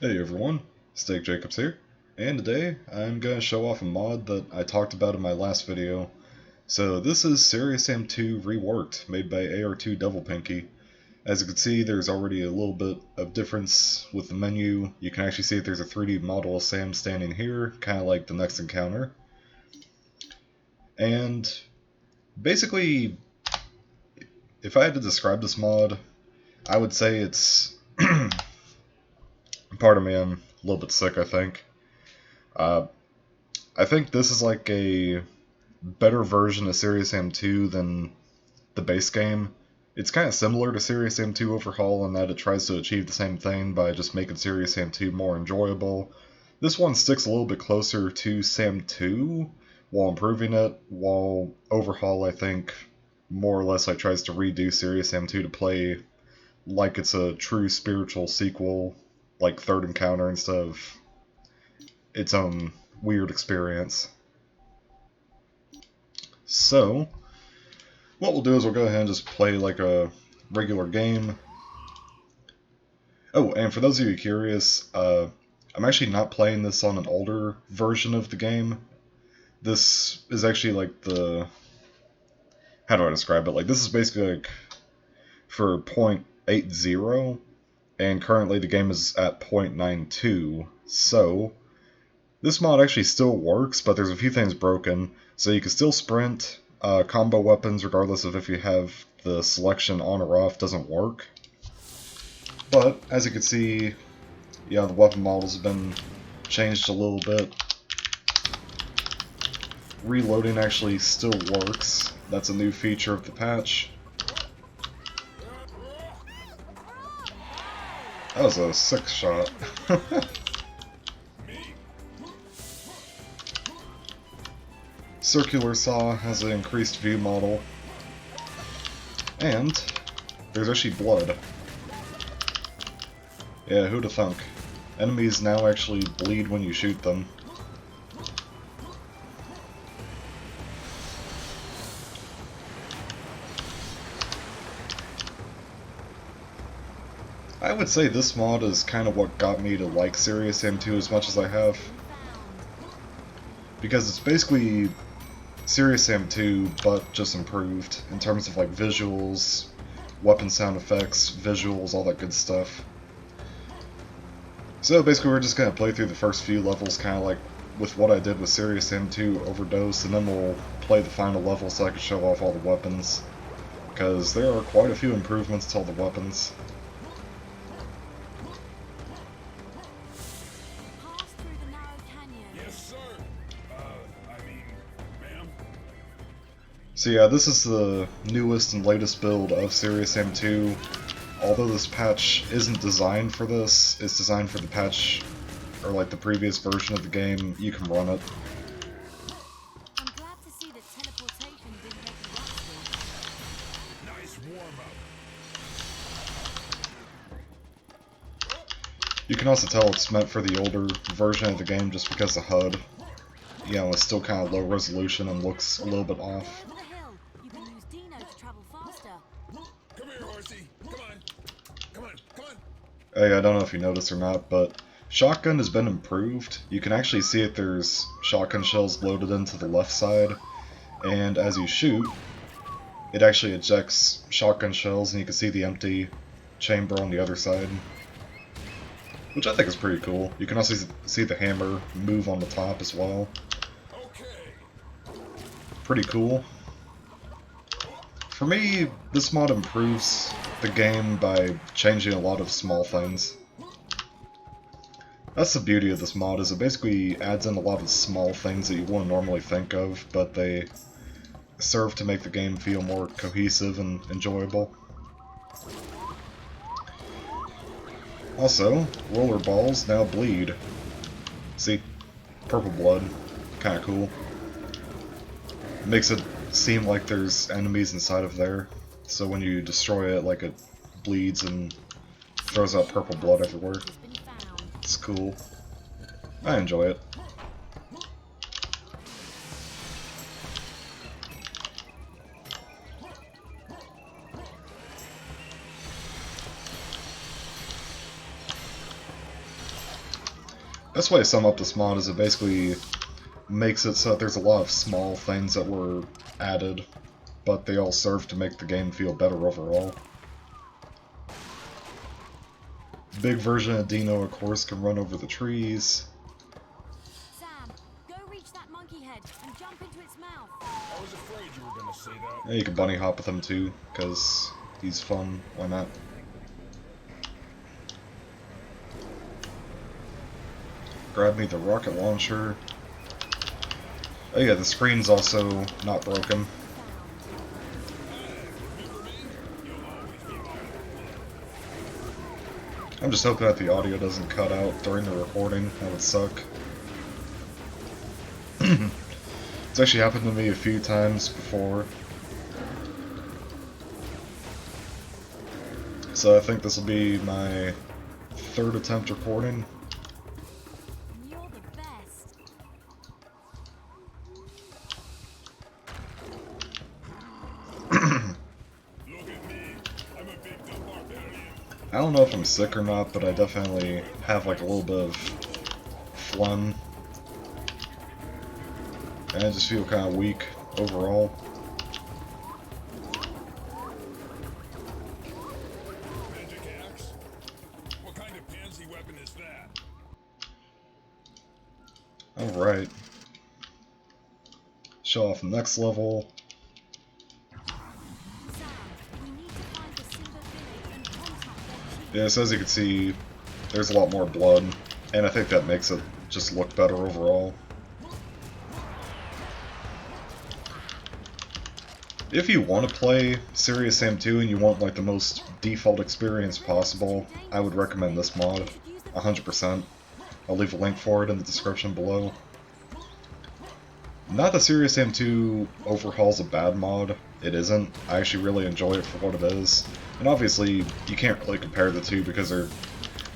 Hey everyone, Steak Jacobs here, and today I'm going to show off a mod that I talked about in my last video. So this is Serious Sam 2 Reworked, made by AR2 Devil Pinky. As you can see, there's already a little bit of difference with the menu. You can actually see that there's a 3D model of Sam standing here, kind of like the next encounter. And basically, if I had to describe this mod, I would say it's... Pardon me, I'm a little bit sick, I think. I think this is like a better version of Serious Sam 2 than the base game. It's kind of similar to Serious Sam 2 Overhaul in that it tries to achieve the same thing by just making Serious Sam 2 more enjoyable. This one sticks a little bit closer to Sam 2 while improving it, while Overhaul, I think, more or less like tries to redo Serious Sam 2 to play like it's a true spiritual sequel, like Third Encounter, instead of its own weird experience. So, what we'll do is we'll go ahead and just play like a regular game. Oh, and for those of you curious, I'm actually not playing this on an older version of the game. This is actually like the... how do I describe it? Like, this is basically like for 0.80, and currently the game is at 0.92, so this mod actually still works, but there's a few things broken. So you can still sprint, combo weapons regardless of if you have the selection on or off doesn't work. But, as you can see, yeah, the weapon models have been changed a little bit. Reloading actually still works. That's a new feature of the patch. That was a sick shot. Circular Saw has an increased view model. And there's actually blood. Yeah, who'da thunk. Enemies now actually bleed when you shoot them. I would say this mod is kind of what got me to like Serious Sam 2 as much as I have. Because it's basically Serious Sam 2, but just improved in terms of like visuals, weapon sound effects, visuals, all that good stuff. So basically we're just going to play through the first few levels kind of like with what I did with Serious Sam 2 Overdose, and then we'll play the final level so I can show off all the weapons. Because there are quite a few improvements to all the weapons. So yeah, this is the newest and latest build of Serious Sam 2. Although this patch isn't designed for this, it's designed for the patch, or like the previous version of the game, you can run it. I'm glad to see that teleportation didn't make you rusty. Nice warm-up. You can also tell it's meant for the older version of the game just because the HUD, you know, is still kind of low resolution and looks a little bit off. Over the hill. You can use Dino to travel faster. Come here, horsey. Come on. Come on. Come on. Hey, I don't know if you noticed or not, but shotgun has been improved. You can actually see that there's shotgun shells loaded into the left side, and as you shoot, it actually ejects shotgun shells, and you can see the empty chamber on the other side, which I think is pretty cool. You can also see the hammer move on the top as well. Okay. Pretty cool. For me, this mod improves the game by changing a lot of small things. That's the beauty of this mod, is it basically adds in a lot of small things that you wouldn't normally think of, but they serve to make the game feel more cohesive and enjoyable. Also, roller balls now bleed. See? Purple blood. Kinda cool. Makes it seem like there's enemies inside of there, so when you destroy it, like, it bleeds and throws out purple blood everywhere. Has been found. It's cool. I enjoy it. Best way to sum up this mod is it basically makes it so that there's a lot of small things that were added, but they all serve to make the game feel better overall. Big version of Dino, of course, can run over the trees. Sam, go reach that monkey head and jump into its mouth. I was afraid you were gonna say that. Yeah, you can bunny hop with him too, because he's fun. Why not? Grab me the rocket launcher. Oh yeah, the screen's also not broken. I'm just hoping that the audio doesn't cut out during the recording. That would suck. It's actually happened to me a few times before. So I think this will be my third attempt recording. You're the best. Look at me. I'm a big dumb barbarian. I don't know if I'm sick or not, but I definitely have like a little bit of phlegm. And I just feel kind of weak overall. Magic axe? What kind of pansy weapon is that? Alright. Show off the next level. Sam, we need to find the Silver Village and contact their chief. Yeah, so as you can see, there's a lot more blood, and I think that makes it just look better overall. If you want to play Serious Sam 2 and you want like the most default experience possible, I would recommend this mod, 100%. I'll leave a link for it in the description below. Not that Serious Sam 2 Overhaul's a bad mod, it isn't. I actually really enjoy it for what it is. And obviously, you can't really compare the two because they're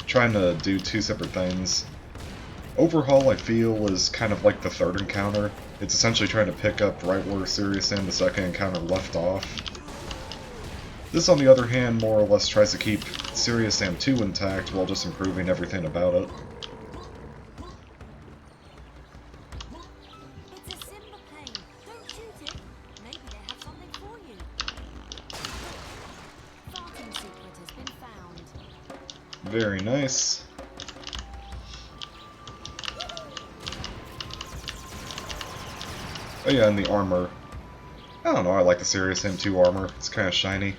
trying to do two separate things. Overhaul, I feel, is kind of like the third encounter. It's essentially trying to pick up right where Serious Sam the second encounter left off. This, on the other hand, more or less tries to keep Serious Sam 2 intact while just improving everything about it. It's a Simba plane. Don't shoot it. Maybe they have something for you. Farting secret has been found. Very nice. Oh yeah, and the armor. I don't know, I like the Serious Sam 2 armor. It's kind of shiny.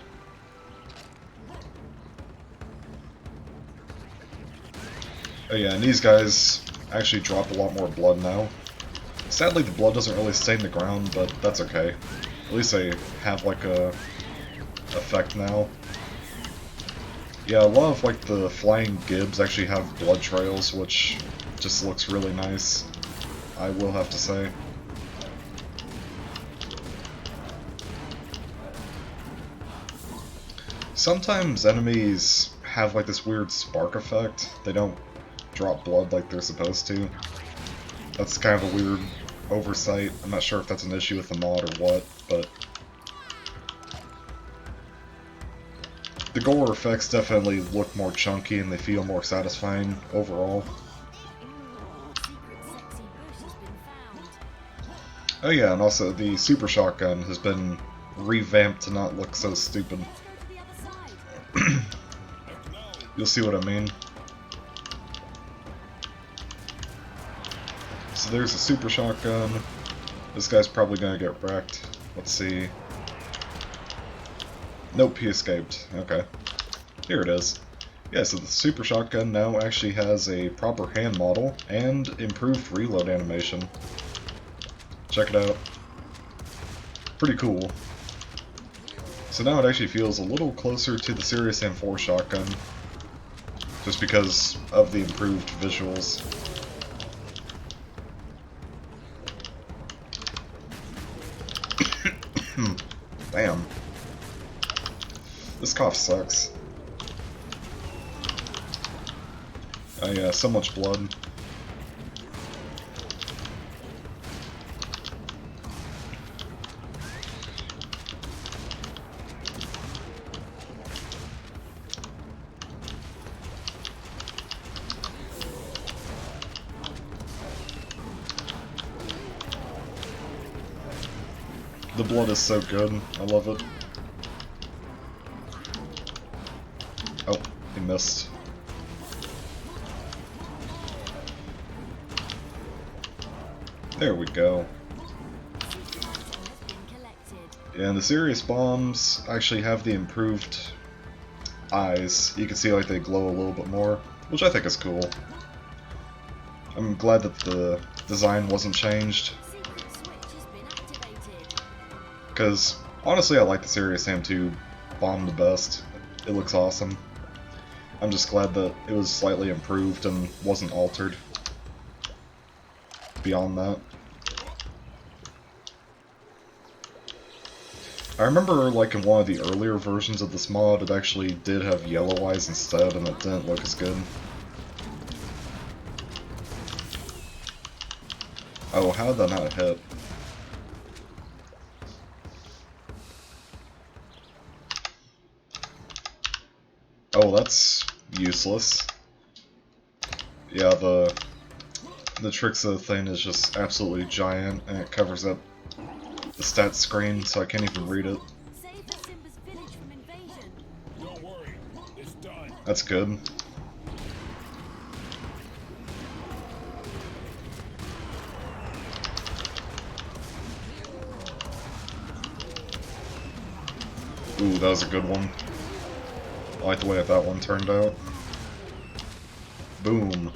Oh yeah, and these guys actually drop a lot more blood now. Sadly, the blood doesn't really stain the ground, but that's okay. At least they have like a effect now. Yeah, a lot of like the flying gibs actually have blood trails, which just looks really nice, I will have to say. Sometimes enemies have like this weird spark effect. They don't drop blood like they're supposed to. That's kind of a weird oversight. I'm not sure if that's an issue with the mod or what, but the gore effects definitely look more chunky and they feel more satisfying overall. Secret sexy bush has been found. Oh yeah, and also the super shotgun has been revamped to not look so stupid. Let's go to the other side. You'll see what I mean. So there's a super shotgun. This guy's probably gonna get wrecked. Let's see. Nope, he escaped. Okay. Here it is. Yeah, so the super shotgun now actually has a proper hand model and improved reload animation. Check it out. Pretty cool. So now it actually feels a little closer to the Serious Sam 4 shotgun, just because of the improved visuals. Damn. This cough sucks. Oh yeah, so much blood. The blood is so good. I love it. Oh, he missed. There we go. Yeah, and the serious bombs actually have the improved eyes. You can see like they glow a little bit more, which I think is cool. I'm glad that the design wasn't changed. Because, honestly, I like the Serious Sam 2 bomb the best. It looks awesome. I'm just glad that it was slightly improved and wasn't altered. Beyond that. I remember, like, in one of the earlier versions of this mod, it actually did have yellow eyes instead, and it didn't look as good. Oh, how did that not hit? Oh, that's useless. Yeah, the Trixa thing is just absolutely giant, and it covers up the stats screen, so I can't even read it. Save the Simba's village from invasion. Don't worry, it's done. That's good. Ooh, that was a good one. I like the way that one turned out. Boom.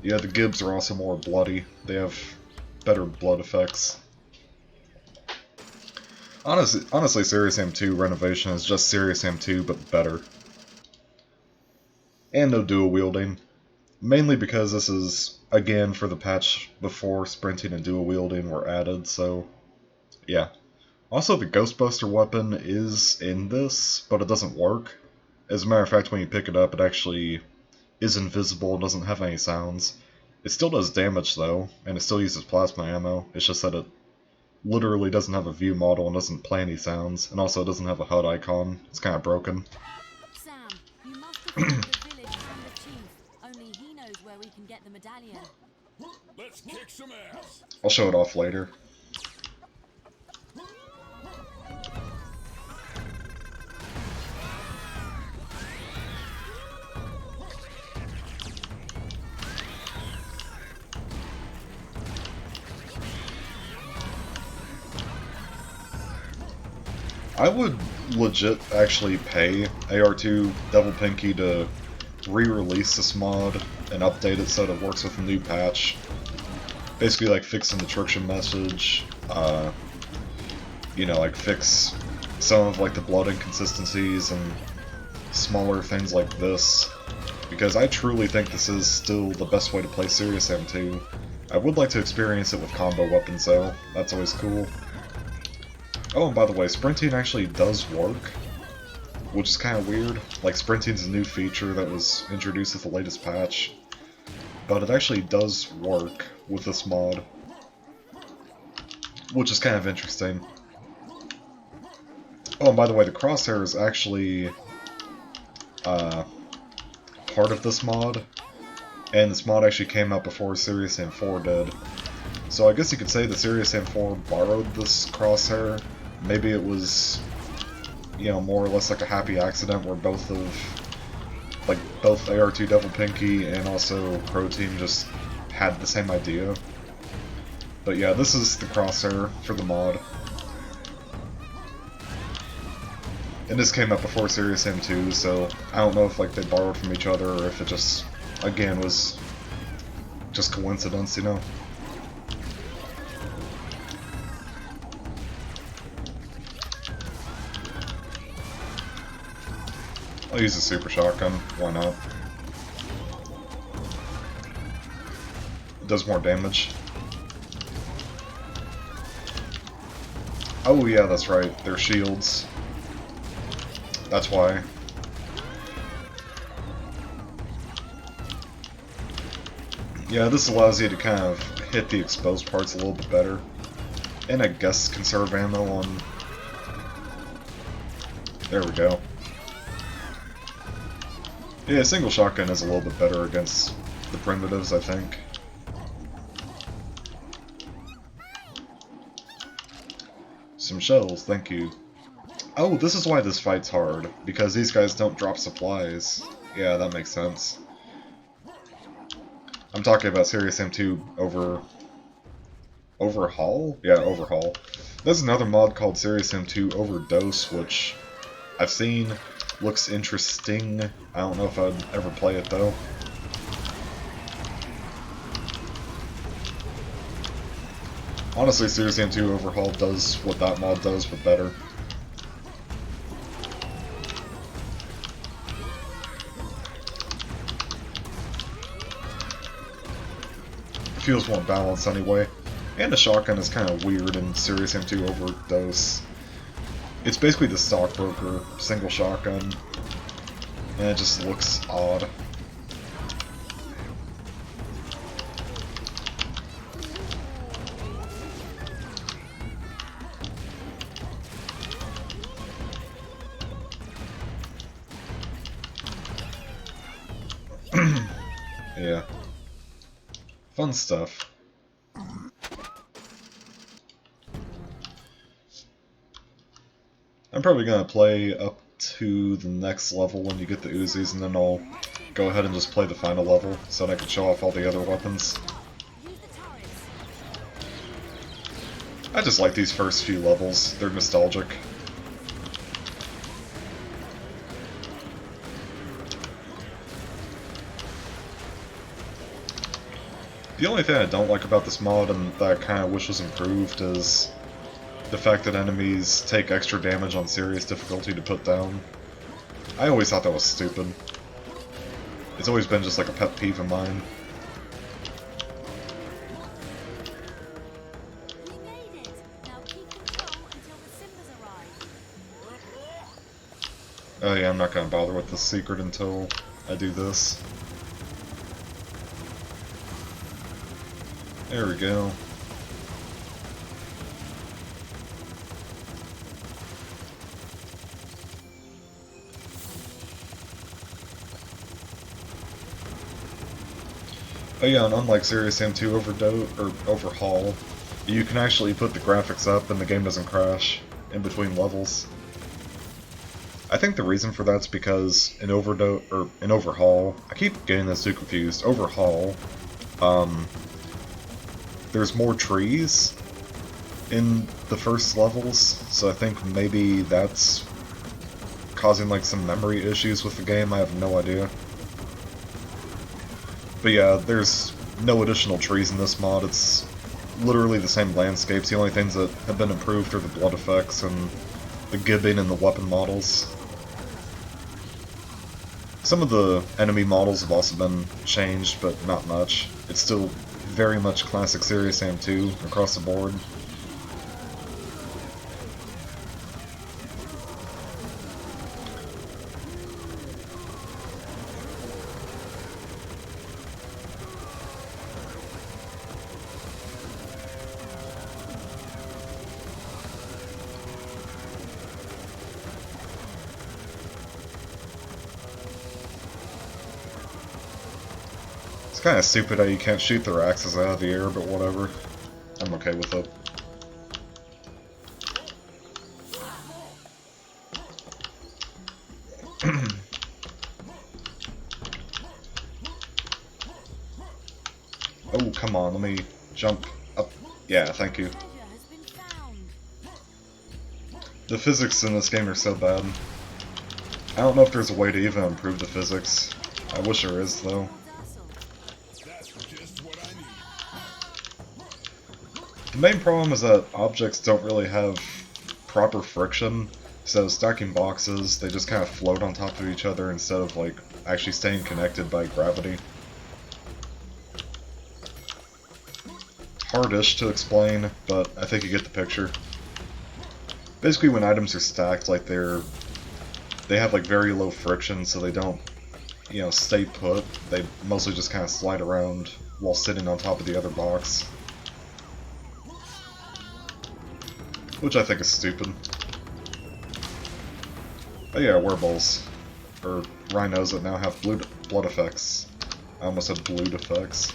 Yeah, the Gibbs are also more bloody. They have better blood effects. Honestly, Serious Sam 2 Renovation is just Serious Sam 2, but better. And no dual wielding. Mainly because this is, again, for the patch before sprinting and dual wielding were added, so yeah. Also, the Ghostbuster weapon is in this, but it doesn't work. As a matter of fact, when you pick it up, it actually is invisible and doesn't have any sounds. It still does damage, though, and it still uses plasma ammo. It's just that it literally doesn't have a view model and doesn't play any sounds, and also it doesn't have a HUD icon. It's kind of broken. Sam, you must have found the village from the chief. Only he knows where we can get the medallion. Let's kick some ass. I'll show it off later. I would legit actually pay AR2 Devil Pinky to re-release this mod and update it so that it works with a new patch. Basically, like, fix the trickshot message, you know, like, fix some of, like, the blood inconsistencies and smaller things like this. Because I truly think this is still the best way to play Serious Sam 2. I would like to experience it with combo weapons, though. That's always cool. Oh, and by the way, sprinting actually does work, which is kind of weird. Like, sprinting's a new feature that was introduced with the latest patch, but it actually does work with this mod, which is kind of interesting. Oh, and by the way, the crosshair is actually part of this mod, and this mod actually came out before Serious Sam 4 did. So I guess you could say that Serious Sam 4 borrowed this crosshair. Maybe it was, you know, more or less like a happy accident where both AR2 Devil Pinky and also Pro Team just had the same idea. But yeah, this is the crosshair for the mod. And this came out before Serious Sam 2, so I don't know if like they borrowed from each other or if it just, again, was just coincidence, you know? I'll use a super shotgun, why not? It does more damage. Oh yeah, that's right, they're shields. That's why. Yeah, this allows you to kind of hit the exposed parts a little bit better. And I guess conserve ammo on... There we go. Yeah, single shotgun is a little bit better against the primitives, I think. Some shells, thank you. Oh, this is why this fight's hard, because these guys don't drop supplies. Yeah, that makes sense. I'm talking about Serious M2 Overhaul? Yeah, Overhaul. There's another mod called Serious M2 Overdose, which I've seen. Looks interesting. I don't know if I'd ever play it, though. Honestly, Serious M2 Overhaul does what that mod does, but better. It feels more balanced anyway. And the shotgun is kind of weird in Serious M2 Overdose. It's basically the stockbroker single shotgun, and it just looks odd. Yeah. Fun stuff. I'm probably gonna play up to the next level when you get the Uzis, and then I'll go ahead and just play the final level so that I can show off all the other weapons. I just like these first few levels, they're nostalgic. The only thing I don't like about this mod, and that I kind of wish was improved, is the fact that enemies take extra damage on serious difficulty to put down. I always thought that was stupid. It's always been just like a pet peeve of mine. Oh yeah, I'm not gonna bother with the secret until I do this. There we go. Oh yeah, and unlike Serious M2 Overhaul, you can actually put the graphics up and the game doesn't crash in between levels. I think the reason for that's because in Overhaul, I keep getting this too confused. Overhaul, there's more trees in the first levels, so I think maybe that's causing like some memory issues with the game. I have no idea. But yeah, there's no additional trees in this mod. It's literally the same landscapes. The only things that have been improved are the blood effects and the gibbing and the weapon models. Some of the enemy models have also been changed, but not much. It's still very much classic Serious M2 across the board. It's kind of stupid how you can't shoot their axes out of the air, but whatever. I'm okay with it. Oh, come on, let me jump up. Yeah, thank you. The physics in this game are so bad. I don't know if there's a way to even improve the physics. I wish there is, though. The main problem is that objects don't really have proper friction, so stacking boxes, they just kind of float on top of each other instead of like actually staying connected by gravity. Hardish to explain, but I think you get the picture. Basically when items are stacked, like they have like very low friction, so they don't, you know, stay put. They mostly just kind of slide around while sitting on top of the other box. Which I think is stupid. Oh yeah, werewolves. Or rhinos that now have blood effects. I almost said blood effects.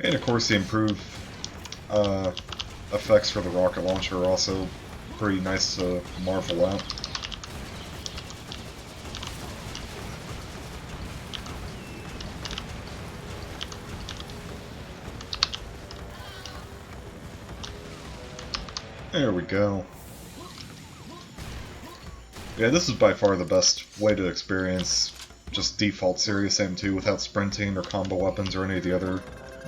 And of course the improved uh, effects for the rocket launcher are also pretty nice to marvel at. There we go. Yeah, this is by far the best way to experience just default Serious Aim 2 without sprinting or combo weapons or any of the other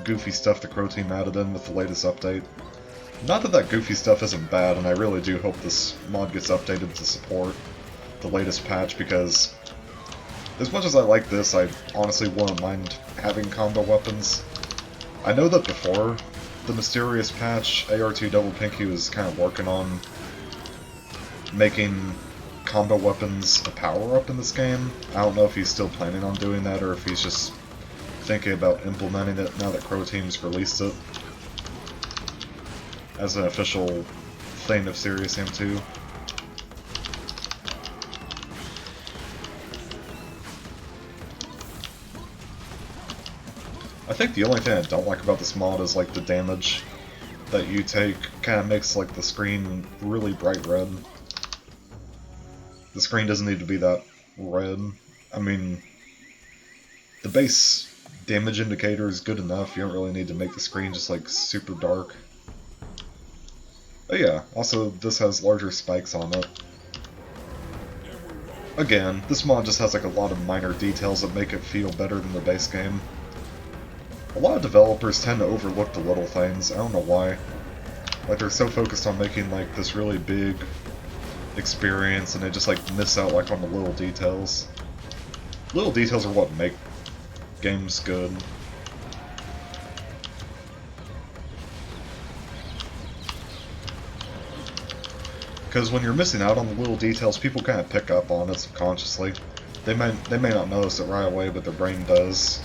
goofy stuff the Crow team added in with the latest update. Not that that goofy stuff isn't bad, and I really do hope this mod gets updated to support the latest patch, because as much as I like this, I honestly wouldn't mind having combo weapons. I know that before the mysterious patch, AR2 Double Pinky was kind of working on making combo weapons a power-up in this game. I don't know if he's still planning on doing that, or if he's just thinking about implementing it now that Crow Team's released it as an official thing of Serious Aim 2. I think the only thing I don't like about this mod is like the damage that you take kind of makes like the screen really bright red. The screen doesn't need to be that red. I mean, the base damage indicator is good enough. You don't really need to make the screen just like super dark. But yeah, also this has larger spikes on it. Again, this mod just has like a lot of minor details that make it feel better than the base game. A lot of developers tend to overlook the little things. I don't know why. Like, they're so focused on making like this really big experience, and they just like miss out like on the little details. Little details are what make games good. Because when you're missing out on the little details, people kind of pick up on it subconsciously. They may not notice it right away, but their brain does.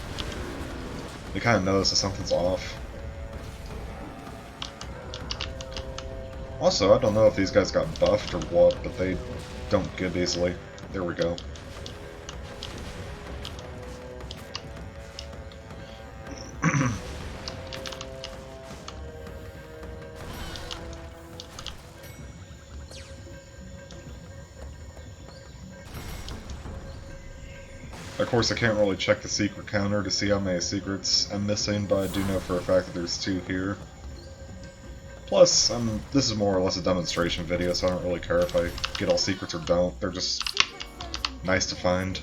They kind of notice that something's off. Also, I don't know if these guys got buffed or what, but they don't give easily. There we go. Of course, I can't really check the secret counter to see how many secrets I'm missing, but I do know for a fact that there's 2 here. Plus, this is more or less a demonstration video, so I don't really care if I get all secrets or don't. They're just nice to find.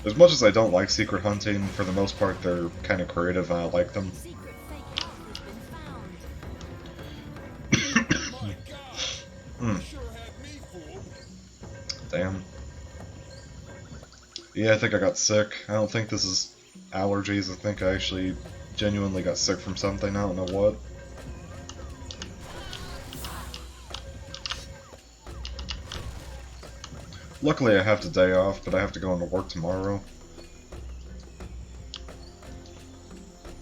As much as I don't like secret hunting, for the most part they're kind of creative and I like them. Damn. Yeah, I think I got sick. I don't think this is allergies. I think I actually genuinely got sick from something. I don't know what. Luckily I have the day off, but I have to go into work tomorrow.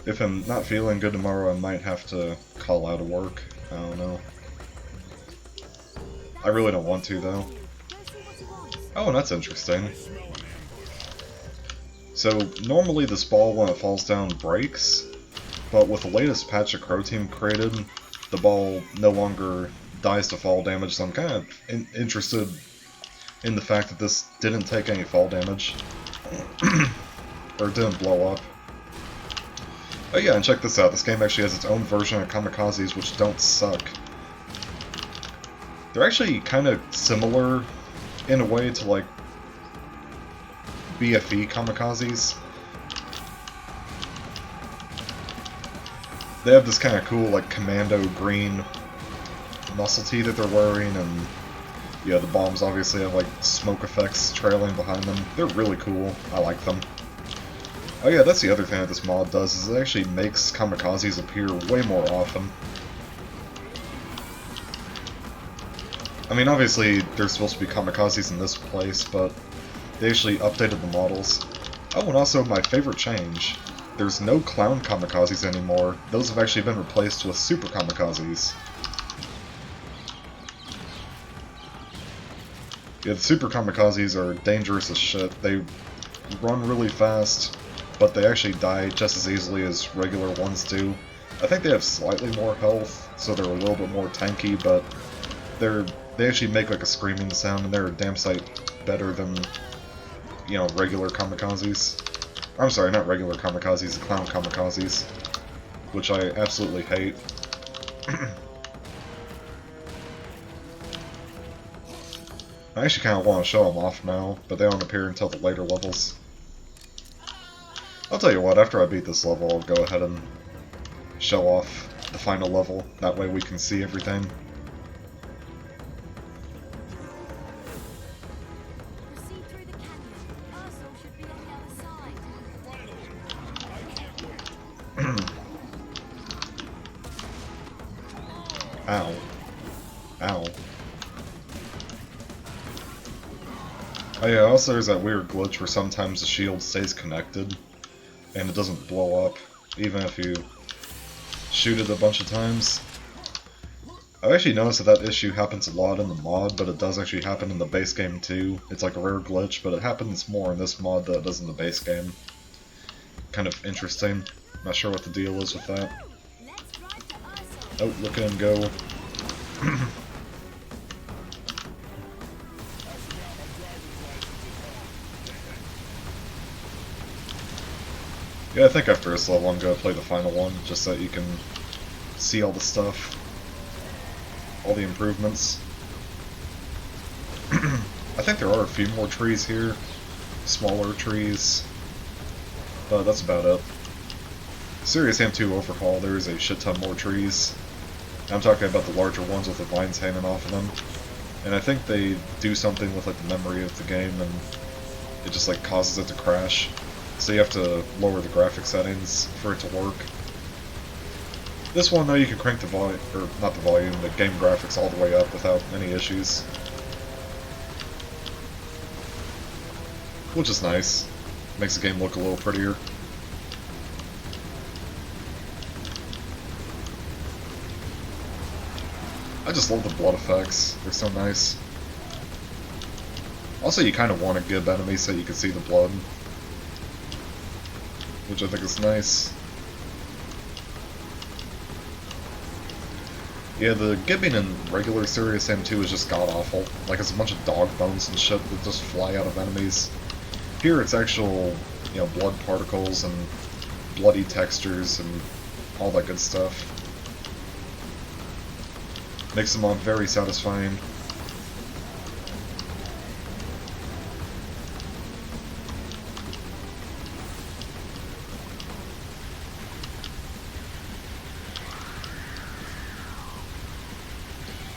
If I'm not feeling good tomorrow, I might have to call out of work. I don't know. I really don't want to, though. Oh, that's interesting. So, normally this ball, when it falls down, breaks, but with the latest patch that Crow Team created, the ball no longer dies to fall damage, so I'm kind of interested in the fact that this didn't take any fall damage. Or didn't blow up. Oh yeah, and check this out, this game actually has its own version of kamikazes, which don't suck. They're actually kind of similar, in a way, to like BFE kamikazes. They have this kind of cool, like, commando green muscle tee that they're wearing, and yeah, the bombs obviously have like smoke effects trailing behind them. They're really cool. I like them. Oh yeah, that's the other thing that this mod does, is it actually makes kamikazes appear way more often. I mean, obviously, there's supposed to be kamikazes in this place, but they actually updated the models. Oh, and also my favorite change. There's no clown kamikazes anymore. Those have actually been replaced with super kamikazes. Yeah, the super kamikazes are dangerous as shit. They run really fast, but they actually die just as easily as regular ones do. I think they have slightly more health, so they're a little bit more tanky, but they actually make like a screaming sound, and they're a damn sight better than, you know, regular kamikazes. I'm sorry, not regular kamikazes, the clown kamikazes, which I absolutely hate. I actually kind of want to show them off now, but they don't appear until the later levels. I'll tell you what, after I beat this level, I'll go ahead and show off the final level. That way we can see everything. Proceed through the canyon. Ursel should be on the other side. Finally! I can't wait. Ow. Ow. Oh yeah, also there's that weird glitch where sometimes the shield stays connected, and it doesn't blow up, even if you shoot it a bunch of times. I've actually noticed that issue happens a lot in the mod, but it does actually happen in the base game too. It's like a rare glitch, but it happens more in this mod than it does in the base game. Kind of interesting. Not sure what the deal is with that. Let's ride to Ursel. Oh, look at him go. Yeah, I think after this level I'm gonna play the final one, just so that you can see all the stuff. All the improvements. I think there are a few more trees here. Smaller trees. But that's about it. Serious Sam 2 Overhaul, there is a shit ton more trees. I'm talking about the larger ones with the vines hanging off of them. And I think they do something with like the memory of the game, and it just like causes it to crash. So you have to lower the graphic settings for it to work. This one though, you can crank the volume, or not the volume, the game graphics all the way up without any issues. Which is nice. Makes the game look a little prettier. I just love the blood effects, they're so nice. Also, you kind of want a good enemy so you can see the blood, which I think is nice. Yeah, the gibbing in regular Serious Sam 2 is just god-awful. Like, it's a bunch of dog bones and shit that just fly out of enemies. Here it's actual, you know, blood particles and bloody textures and all that good stuff. Makes them all very satisfying.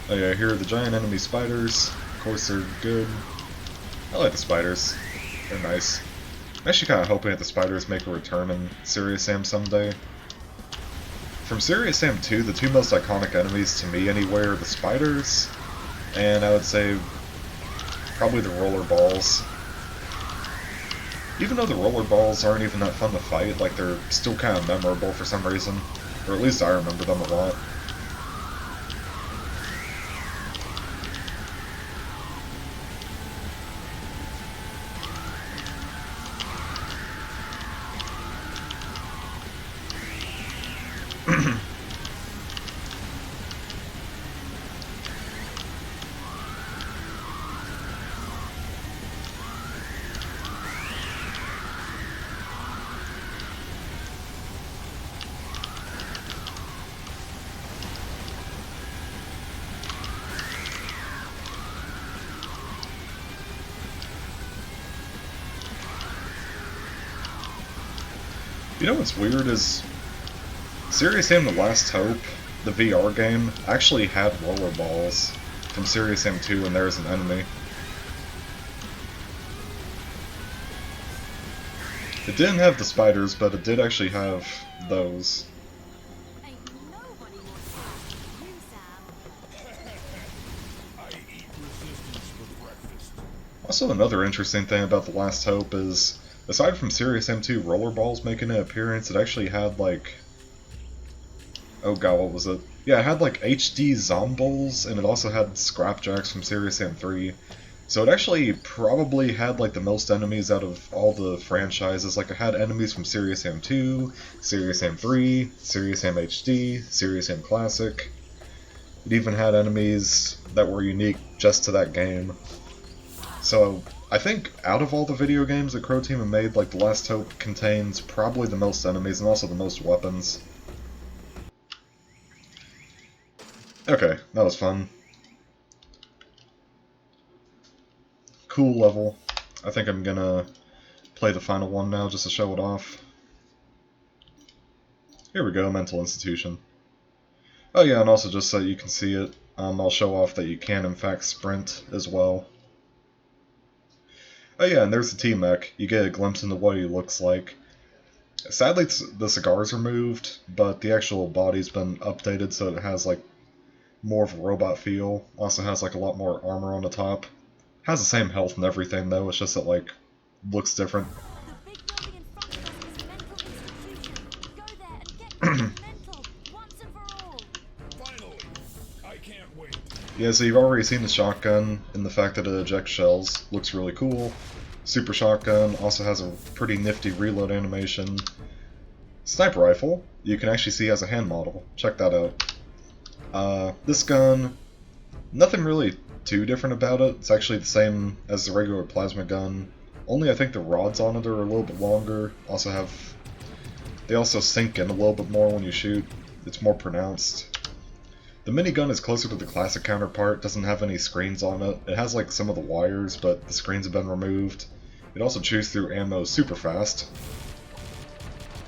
Oh yeah, here are the giant enemy spiders. Of course they're good. I like the spiders. They're nice. I'm actually kind of hoping that the spiders make a return in Serious Sam someday. From Serious Sam 2, the two most iconic enemies to me anyway are the spiders, and I would say probably the roller balls. Even though the roller balls aren't even that fun to fight, like they're still kind of memorable for some reason. Or at least I remember them a lot. You know what's weird is Serious Sam The Last Hope, the VR game, actually had roller balls from Serious Sam 2 when there was an enemy. It didn't have the spiders, but it did actually have those. Ain't nobody more sad than you, Sam. I eat resistance for breakfast. Also, another interesting thing about The Last Hope is, aside from Serious Sam 2 rollerballs making an appearance, it actually had like... oh god, what was it? Yeah, it had like HD Zombols, and it also had Scrapjacks from Serious Sam 3. So it actually probably had like the most enemies out of all the franchises. Like it had enemies from Serious Sam 2, Serious Sam 3, Serious Sam HD, Serious Sam Classic. It even had enemies that were unique just to that game. So I think out of all the video games that Crow Team have made, like The Last Hope contains probably the most enemies and also the most weapons. Okay, that was fun. Cool level. I think I'm gonna play the final one now just to show it off. Here we go, Mental Institution. Oh yeah, and also just so you can see it, I'll show off that you can in fact sprint as well. Oh yeah, and there's the T-Mech. You get a glimpse into what he looks like. Sadly, the cigar's removed, but the actual body's been updated so it has like more of a robot feel. Also has like a lot more armor on the top. Has the same health and everything though, it's just that like looks different. The big building in front of us is a mental institution. Go there and get mental once and for all. Finally! I can't wait. Yeah, so you've already seen the shotgun, and the fact that it ejects shells looks really cool. Super shotgun also has a pretty nifty reload animation. Sniper rifle, you can actually see as a hand model. Check that out. This gun, nothing really too different about it. It's actually the same as the regular plasma gun. Only I think the rods on it are a little bit longer. They also sink in a little bit more when you shoot. It's more pronounced. The minigun is closer to the classic counterpart, doesn't have any screens on it. It has like some of the wires, but the screens have been removed. It also chews through ammo super fast.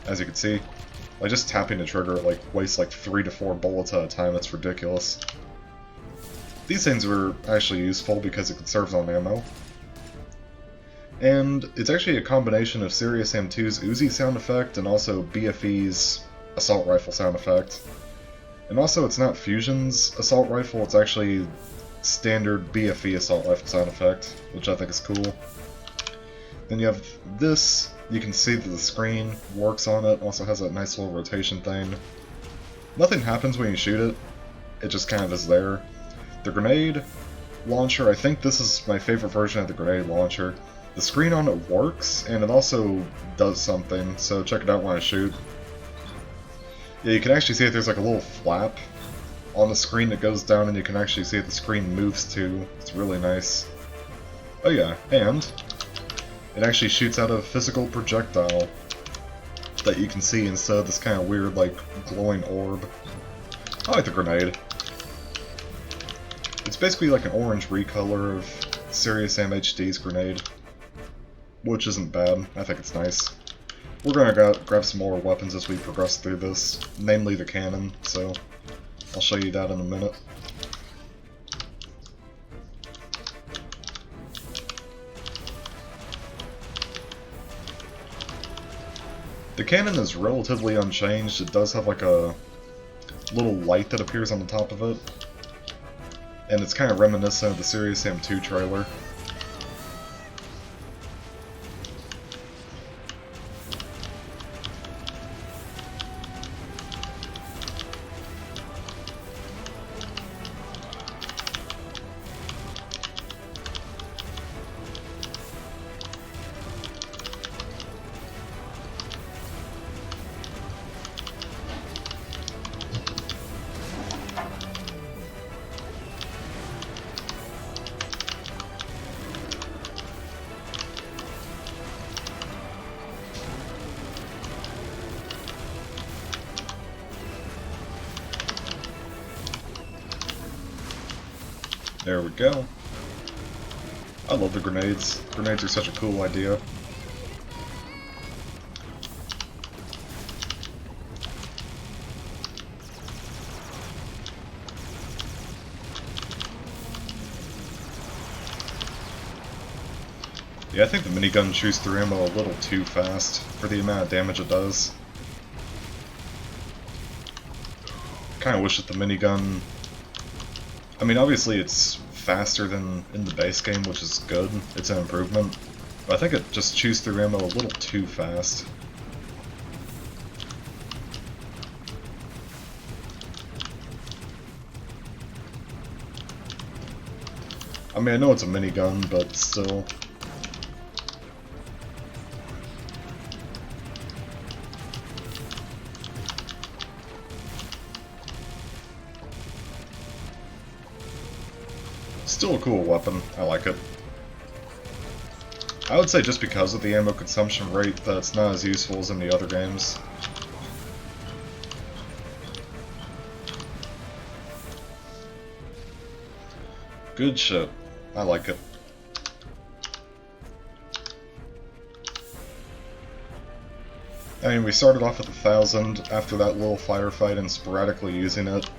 As you can see, like just tapping the trigger, it like wastes like 3 to 4 bullets at a time. It's ridiculous. These things are actually useful because it conserves on ammo. And it's actually a combination of Serious Sam 2's Uzi sound effect and also BFE's assault rifle sound effect. And also, it's not Fusion's assault rifle, it's actually standard BFE assault rifle sound effect, which I think is cool. Then you have this, you can see that the screen works on it, also has that nice little rotation thing. Nothing happens when you shoot it, it just kind of is there. The grenade launcher, I think this is my favorite version of the grenade launcher. The screen on it works, and it also does something, so check it out when I shoot. Yeah, you can actually see that there's like a little flap on the screen that goes down, and you can actually see that the screen moves too. It's really nice. Oh yeah, and it actually shoots out a physical projectile that you can see instead of this kind of weird, like, glowing orb. I like the grenade. It's basically like an orange recolor of Serious Sam HD's grenade, which isn't bad. I think it's nice. We're gonna grab some more weapons as we progress through this, namely the cannon, so I'll show you that in a minute. The cannon is relatively unchanged. It does have like a little light that appears on the top of it, and it's kind of reminiscent of the Serious Sam 2 trailer. There we go. I love the grenades. Grenades are such a cool idea. Yeah, I think the minigun chews through ammo a little too fast for the amount of damage it does. Kinda wish that the minigun... I mean, obviously it's faster than in the base game, which is good. It's an improvement. But I think it just chews through ammo a little too fast. I mean, I know it's a minigun, but still. Still a cool weapon. I like it. I would say just because of the ammo consumption rate, that's not as useful as in the other games. Good shit. I like it. I mean, we started off at 1,000 after that little firefight and sporadically using it.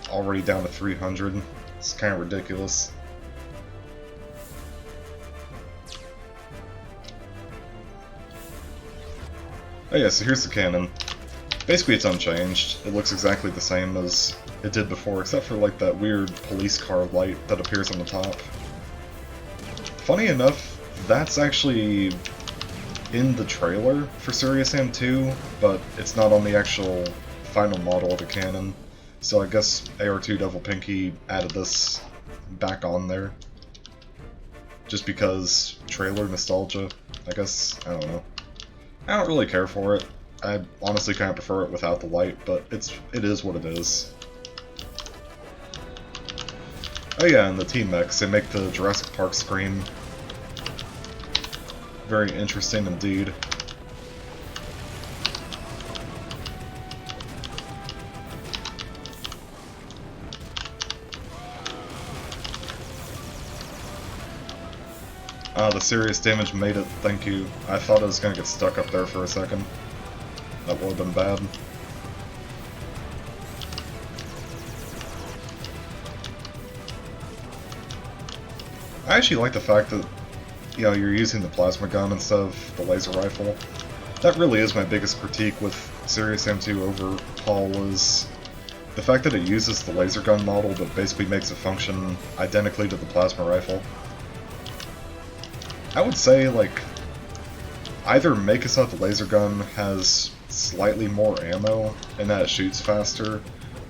Already down to 300. It's kind of ridiculous. Oh yeah, so here's the cannon. Basically it's unchanged. It looks exactly the same as it did before, except for like that weird police car light that appears on the top. Funny enough, that's actually in the trailer for Serious Sam 2, but it's not on the actual final model of the cannon. So I guess AR2 Devil Pinky added this back on there. Just because trailer nostalgia, I guess. I don't know. I don't really care for it. I honestly kind of prefer it without the light, but it is what it is. Oh yeah, and the team mechs, they make the Jurassic Park screen very interesting indeed. Ah, the serious damage made it, thank you. I thought I was gonna get stuck up there for a second. That would have been bad. I actually like the fact that, you know, you're using the plasma gun instead of the laser rifle. That really is my biggest critique with Serious Sam 2 Overhaul, is the fact that it uses the laser gun model but basically makes it function identically to the plasma rifle. I would say, like, either make it so that the laser gun has slightly more ammo and that it shoots faster,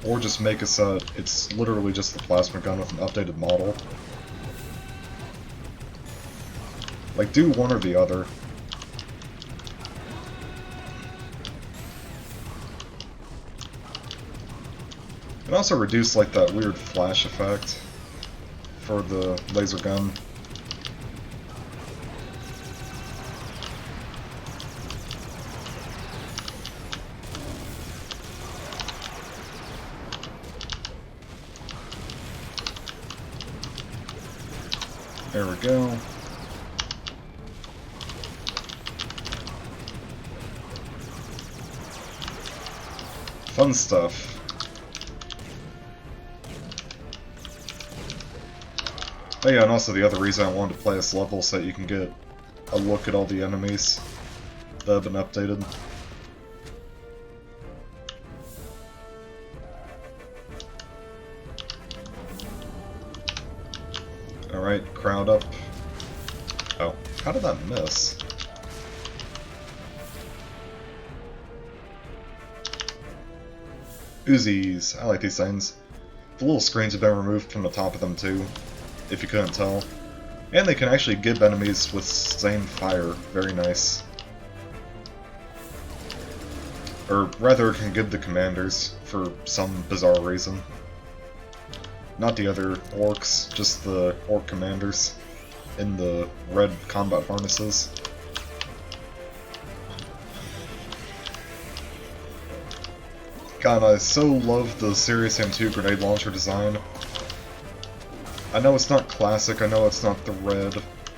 or just make it so that it's literally just the plasma gun with an updated model. Like, do one or the other. And also reduce, like, that weird flash effect for the laser gun. There we go. Fun stuff. Oh yeah, and also the other reason I wanted to play this level so that you can get a look at all the enemies that have been updated. Alright, crowd up. Oh, how did that miss? Uzis, I like these things. The little screens have been removed from the top of them too, if you couldn't tell. And they can actually give enemies with sustained fire, very nice. Or rather, it can give the commanders, for some bizarre reason. Not the other orcs, just the orc commanders in the red combat harnesses. God, I so love the Serious Sam 2 grenade launcher design. I know it's not classic, I know it's not the red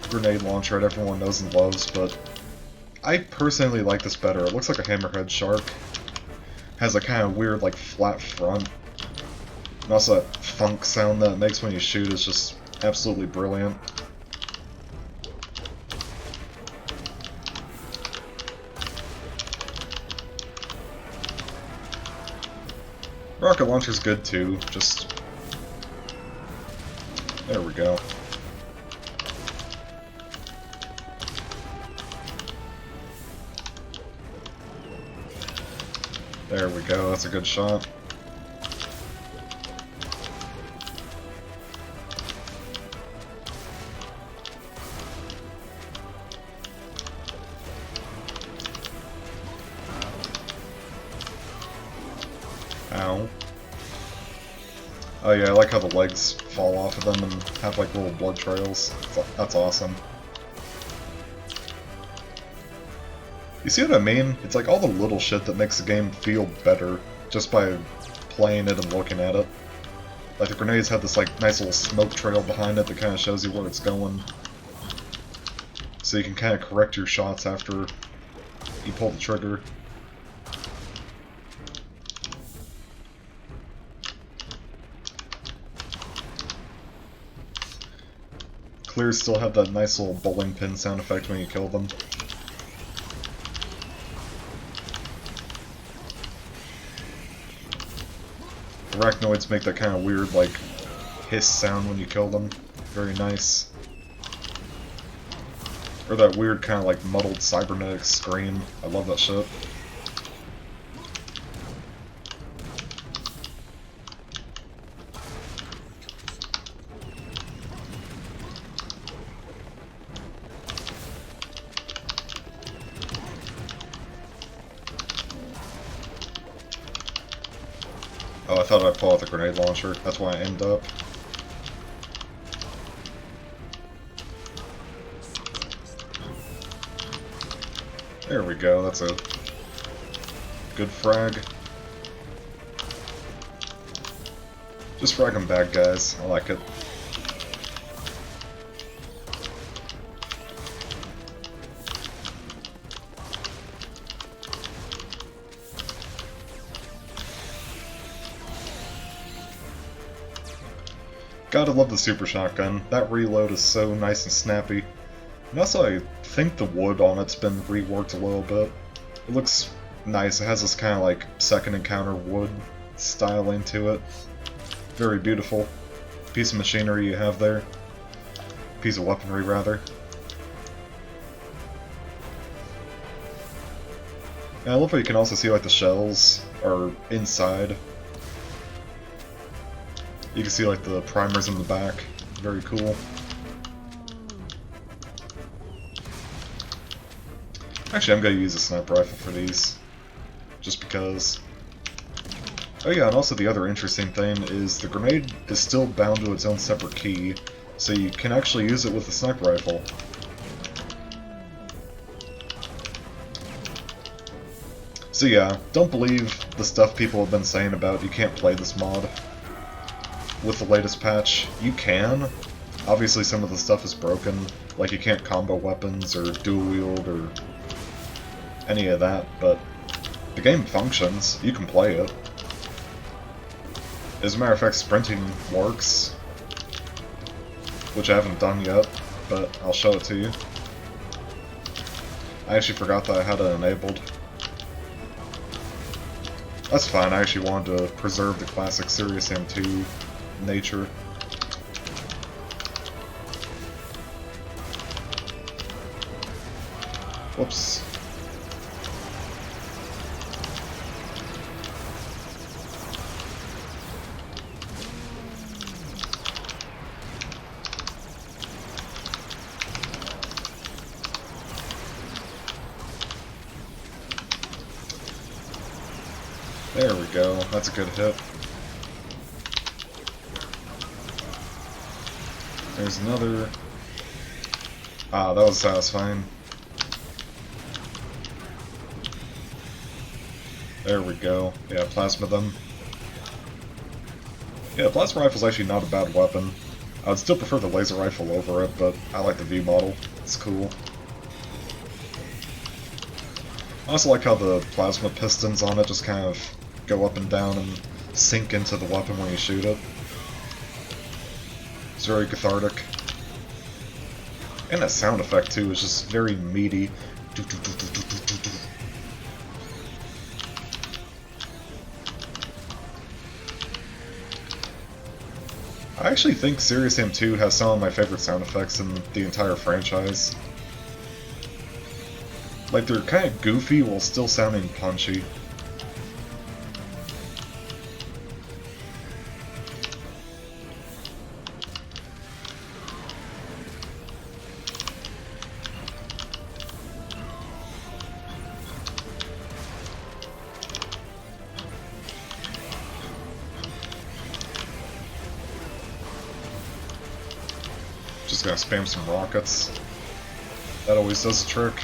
grenade launcher that everyone knows and loves, but I personally like this better. It looks like a hammerhead shark. Has a kind of weird, like, flat front. And also that funk sound that it makes when you shoot is just absolutely brilliant. Rocket launcher's good too, just... There we go. There we go, that's a good shot. Ow. Oh yeah, I like how the legs fall off of them and have like little blood trails. That's awesome. You see what I mean? It's like all the little shit that makes the game feel better just by playing it and looking at it. Like the grenades have this like nice little smoke trail behind it that kind of shows you where it's going. So you can kind of correct your shots after you pull the trigger. Clears still have that nice little bowling pin sound effect when you kill them. Arachnoids make that kind of weird, like, hiss sound when you kill them. Very nice. Or that weird kind of, like, muddled cybernetic scream. I love that shit. Oh, I thought I'd pull out the grenade launcher. That's why I aimed up. There we go, that's a good frag. Just frag them bad guys, I like it. Gotta love the super shotgun. That reload is so nice and snappy. And also, I think the wood on it's been reworked a little bit. It looks nice. It has this kind of like second encounter wood styling to it. Very beautiful. Piece of machinery you have there. Piece of weaponry, rather. And I love how you can also see like the shells are inside. You can see like the primers in the back. Very cool. Actually, I'm going to use a sniper rifle for these. Just because. Oh yeah, and also the other interesting thing is the grenade is still bound to its own separate key, so you can actually use it with the sniper rifle. So yeah, don't believe the stuff people have been saying about you can't play this mod. With the latest patch, you can. Obviously some of the stuff is broken, like you can't combo weapons or dual wield or any of that, but the game functions. You can play it. As a matter of fact, sprinting works, which I haven't done yet, but I'll show it to you. I actually forgot that I had it enabled. That's fine, I actually wanted to preserve the classic Serious M2 nature. Whoops. There we go, that's a good hit. There's another. Ah, that was satisfying. There we go. Yeah, plasma them. Yeah, plasma rifle's actually not a bad weapon. I would still prefer the laser rifle over it, but I like the V model. It's cool. I also like how the plasma pistons on it just kind of go up and down and sink into the weapon when you shoot it. It's very cathartic. And that sound effect too is just very meaty. I actually think Serious M2 has some of my favorite sound effects in the entire franchise. Like, they're kind of goofy while still sounding punchy. gonna spam some rockets. That always does the trick.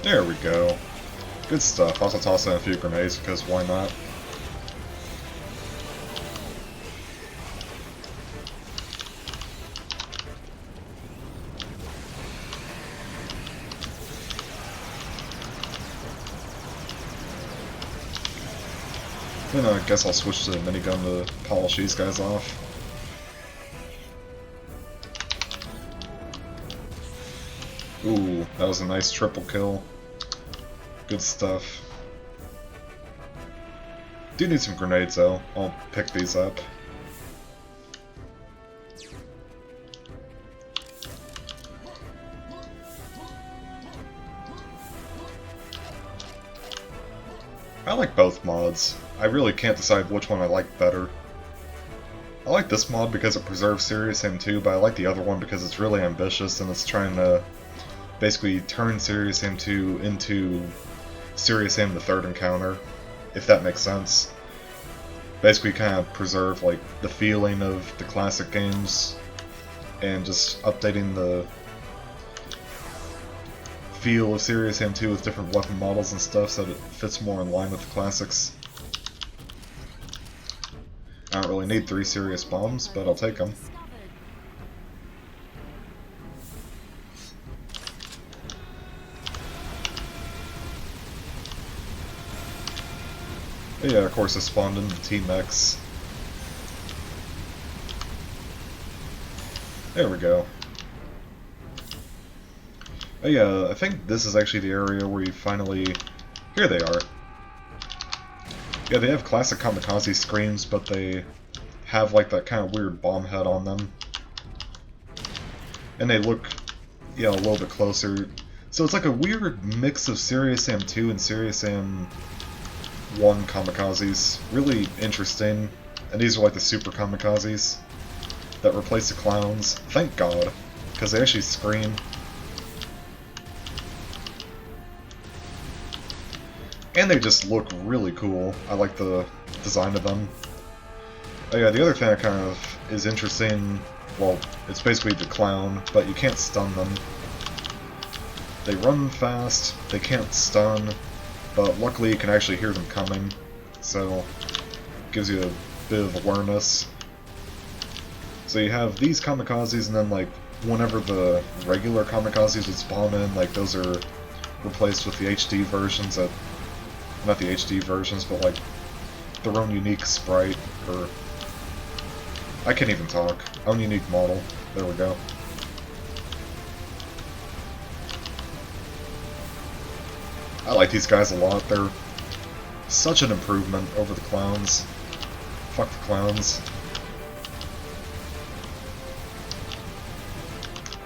There we go. Good stuff. Also toss in a few grenades because why not? Then I guess I'll switch to the minigun to polish these guys off. Ooh, that was a nice triple kill. Good stuff. Do need some grenades though. I'll pick these up. I like both mods. I really can't decide which one I like better. I like this mod because it preserves Serious Sam 2, but I like the other one because it's really ambitious and it's trying to basically turn Serious Sam 2 into Serious Sam the Third Encounter, if that makes sense. Basically kind of preserve like the feeling of the classic games and just updating the feel of Serious Sam 2 with different weapon models and stuff so that it fits more in line with the classics. I don't really need 3 serious bombs, but I'll take them. But yeah, of course I spawned into Team X. There we go. Oh yeah, I think this is actually the area where you finally... Here they are. Yeah, they have classic kamikaze screams, but they have like that kind of weird bomb head on them. And they look, yeah, a little bit closer. So it's like a weird mix of Serious Sam 2 and Serious Sam 1 kamikazes. Really interesting. And these are like the super kamikazes that replace the clowns. Thank God, because they actually scream. And they just look really cool. I like the design of them. Oh yeah, the other thing that kind of is interesting, well, it's basically the clown, but you can't stun them. They run fast, they can't stun, but luckily you can actually hear them coming, so it gives you a bit of awareness. So you have these kamikazes, and then like whenever the regular kamikazes would spawn in, like those are replaced with the HD versions that... Not the HD versions, but like their own unique sprite, or... I can't even talk. Own unique model. There we go. I like these guys a lot. They're such an improvement over the clowns. Fuck the clowns.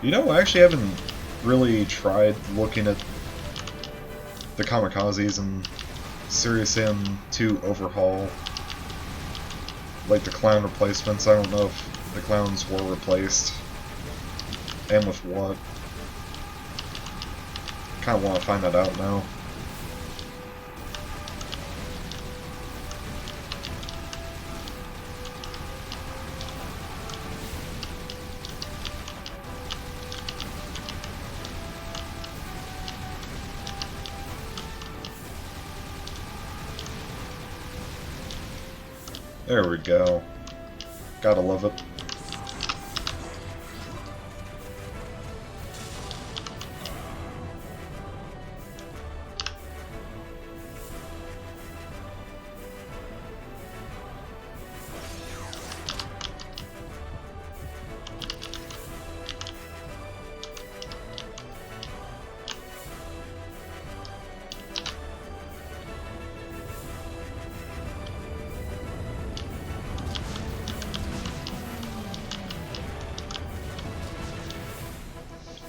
You know, I actually haven't really tried looking at the kamikazes and Serious Sam 2 Overhaul, like the clown replacements. I don't know if the clowns were replaced, and with what. Kind of want to find that out now. There we go. Gotta love it.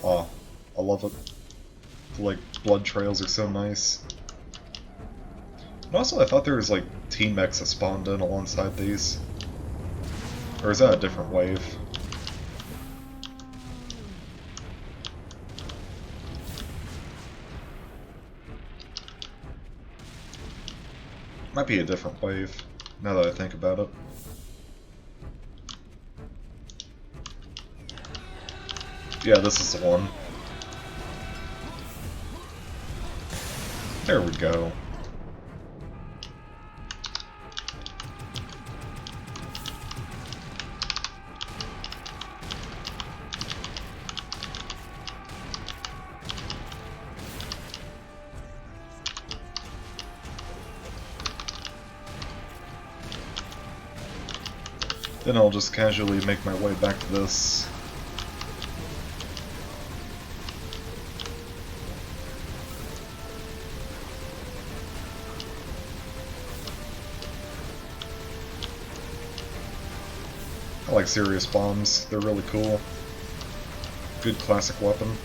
Aw, I love it. The, like, blood trails are so nice. And also, I thought there was, like, Team X that spawned in alongside these. Or is that a different wave? Might be a different wave, now that I think about it. Yeah, this is the one. There we go. Then I'll just casually make my way back to this. I like serious bombs, they're really cool. Good classic weapon.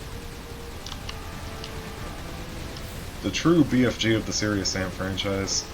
The true BFG of the Serious Sam franchise.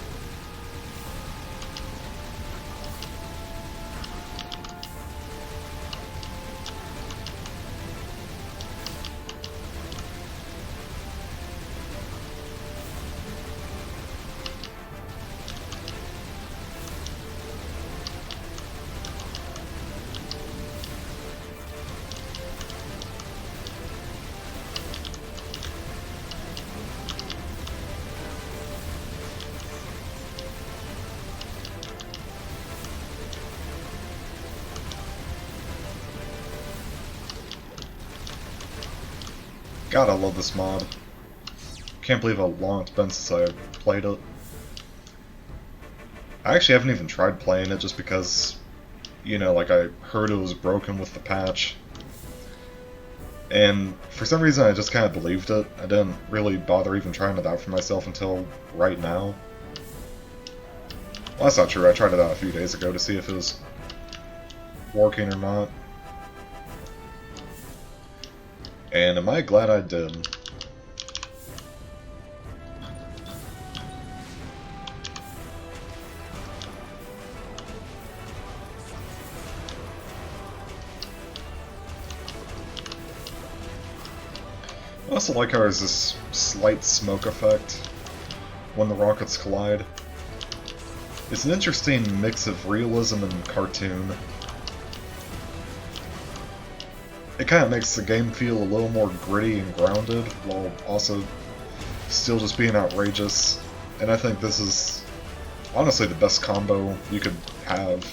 God, I love this mod. Can't believe how long it's been since I played it. I actually haven't even tried playing it just because, you know, like I heard it was broken with the patch. And for some reason I just kind of believed it. I didn't really bother even trying it out for myself until right now. Well, that's not true. I tried it out a few days ago to see if it was working or not. And am I glad I did? I also like how there's this slight smoke effect when the rockets collide. It's an interesting mix of realism and cartoon. It kind of makes the game feel a little more gritty and grounded, while also still just being outrageous. And I think this is honestly the best combo you could have.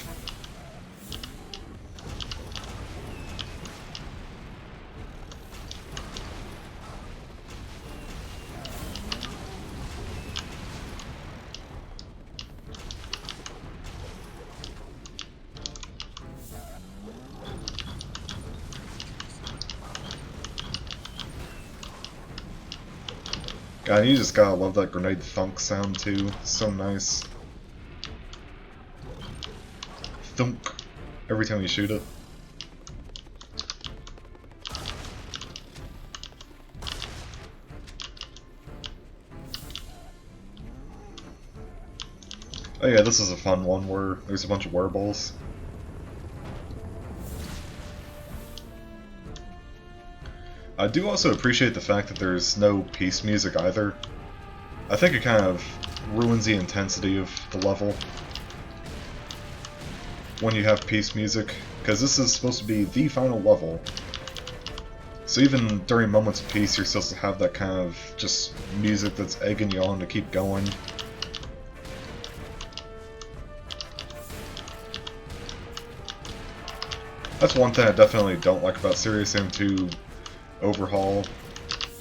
God, you just gotta love that grenade thunk sound too. It's so nice. Thunk every time you shoot it. Oh yeah, this is a fun one where there's a bunch of wereballs. I do also appreciate the fact that there's no peace music either. I think it kind of ruins the intensity of the level when you have peace music, because this is supposed to be the final level. So even during moments of peace, you're supposed to have that kind of just music that's egging you on to keep going. That's one thing I definitely don't like about Serious Sam 2 Overhaul,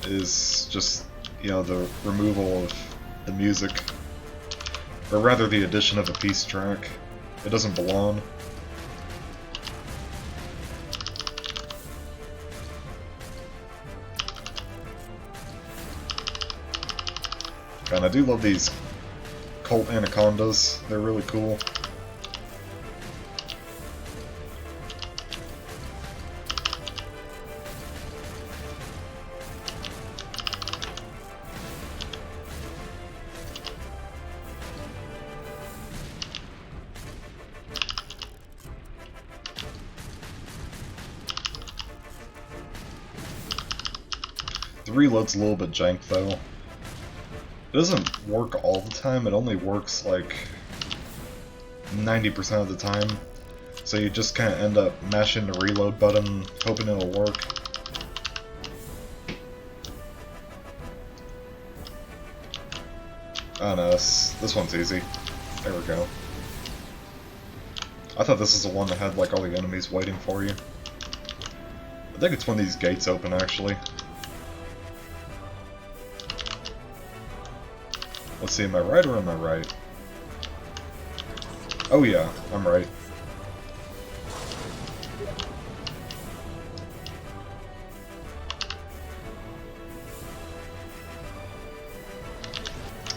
is just, you know, the removal of the music, or rather the addition of a peace track. It doesn't belong. And I do love these cult anacondas, they're really cool. The reload's a little bit jank though. It doesn't work all the time, it only works like 90% of the time. So you just kind of end up mashing the reload button, hoping it'll work. Oh no, this one's easy. There we go. I thought this was the one that had like all the enemies waiting for you. I think it's when these gates open actually. Let's see, am I right or am I right? Oh yeah, I'm right.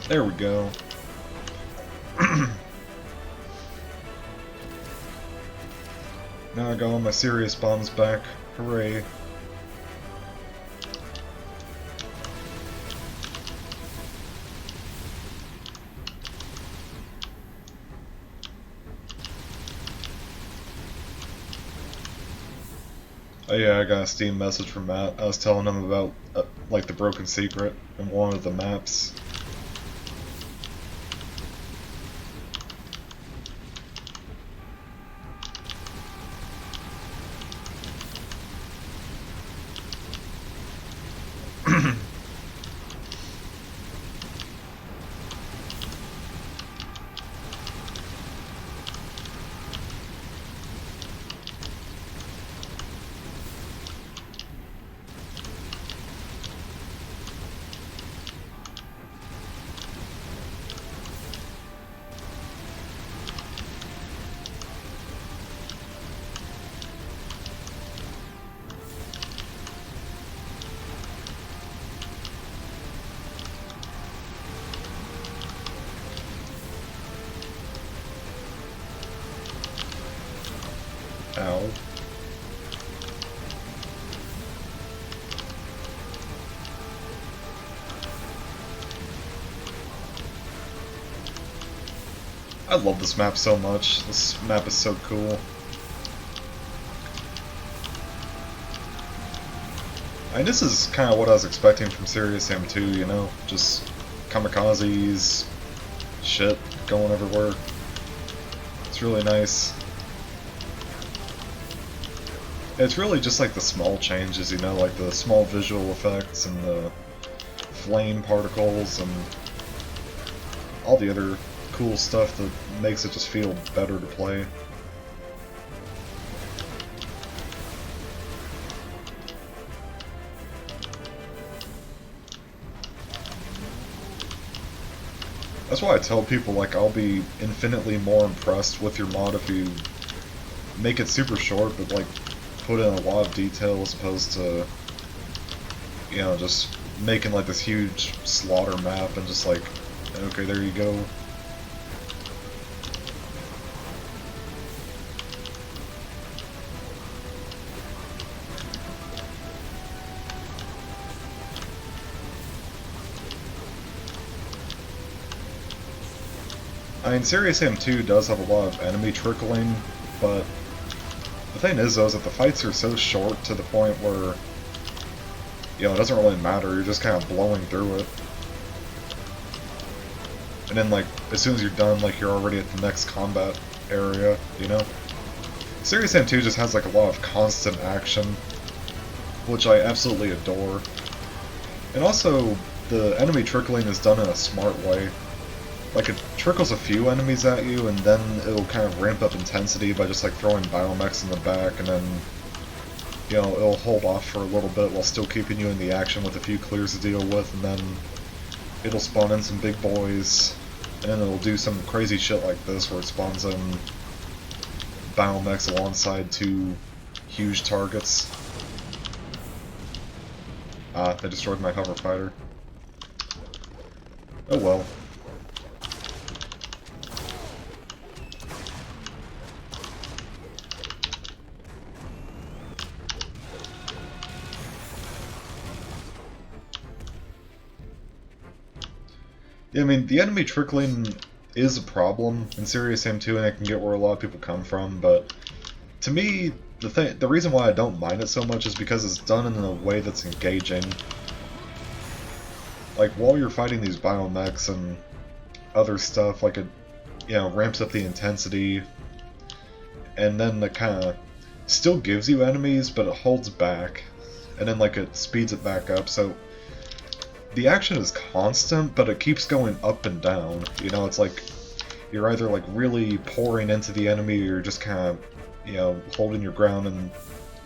There we go. Now I got all my serious bombs back. Hooray. Oh yeah, I got a Steam message from Matt. I was telling him about like the broken secret in one of the maps. Ow. I love this map so much. This map is so cool. I mean, this is kind of what I was expecting from Serious Sam 2, you know? Just kamikazes, shit going everywhere. It's really nice. It's really just like the small changes, you know, like the small visual effects and the flame particles and all the other cool stuff that makes it just feel better to play. That's why I tell people, like, I'll be infinitely more impressed with your mod if you make it super short, but like put in a lot of detail as opposed to, you know, just making like this huge slaughter map and just like, okay, there you go. I mean, Serious Sam 2 does have a lot of enemy trickling, but the thing is, though, is that the fights are so short to the point where, you know, it doesn't really matter, you're just kind of blowing through it. And then, like, as soon as you're done, like, you're already at the next combat area, you know? Serious Sam 2 just has, like, a lot of constant action, which I absolutely adore. And also, the enemy trickling is done in a smart way. Like, it trickles a few enemies at you, and then it'll kind of ramp up intensity by just, like, throwing biomechs in the back, and then, you know, it'll hold off for a little bit while still keeping you in the action with a few clears to deal with, and then it'll spawn in some big boys, and then it'll do some crazy shit like this, where it spawns in biomechs alongside two huge targets. Ah, they destroyed my hover fighter. Oh well. Yeah, I mean, the enemy trickling is a problem in Serious Sam 2, and I can get where a lot of people come from, but to me, the reason why I don't mind it so much is because it's done in a way that's engaging. like while you're fighting these biomechs and other stuff, like it, you know, ramps up the intensity, and then it kind of still gives you enemies, but it holds back, and then like it speeds it back up. So the action is constant, but it keeps going up and down. You know, it's like you're either like really pouring into the enemy, or you're just kind of, you know, holding your ground and,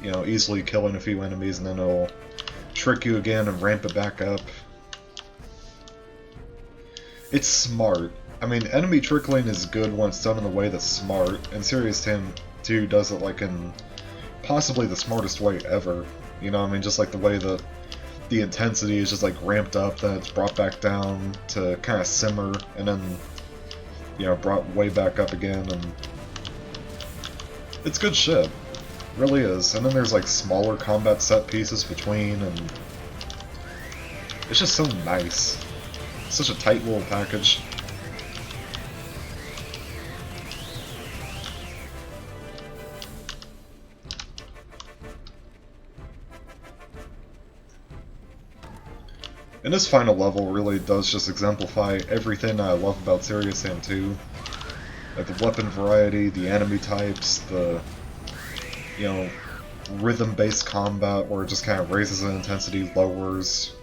you know, easily killing a few enemies, and then it'll trick you again and ramp it back up. It's smart. I mean, enemy trickling is good when it's done in a way that's smart, and Serious Sam 2 does it like in possibly the smartest way ever. You know, I mean, just like the way that the intensity is just like ramped up, then it's brought back down to kind of simmer, and then, you know, brought way back up again, and it's good shit. Really is. And then there's like smaller combat set pieces between, and it's just so nice. Such a tight little package. And this final level really does just exemplify everything I love about Serious Sam 2. Like the weapon variety, the enemy types, the, you know, rhythm-based combat where it just kind of raises in intensity, lowers,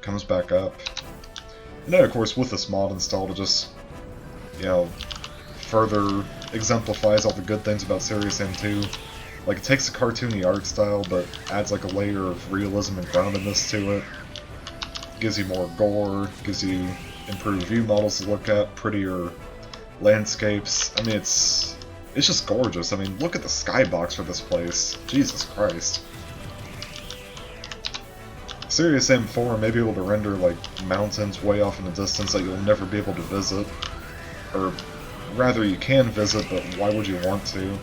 comes back up. And then, of course, with this mod installed, it just, you know, further exemplifies all the good things about Serious Sam 2. Like, it takes the cartoony art style, but adds like a layer of realism and groundedness to it. Gives you more gore, gives you improved view models to look at, prettier landscapes. I mean, it's just gorgeous. I mean, look at the skybox for this place. Jesus Christ. Serious Sam 4 may be able to render like mountains way off in the distance that you'll never be able to visit. Or rather, you can visit, but why would you want to?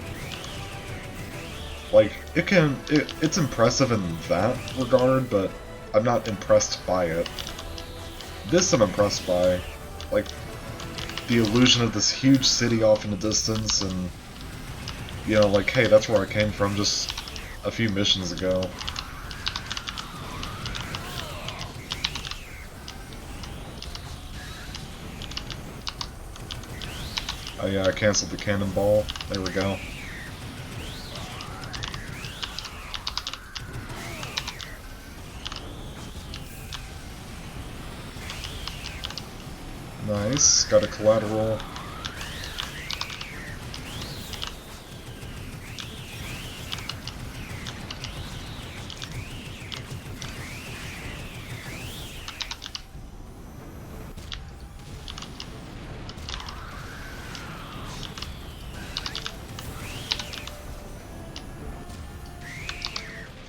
Like, it's impressive in that regard, but I'm not impressed by it. This I'm impressed by. Like, the illusion of this huge city off in the distance, and, you know, like, hey, that's where I came from just a few missions ago. Oh yeah, I canceled the cannonball. There we go. Nice, got a collateral.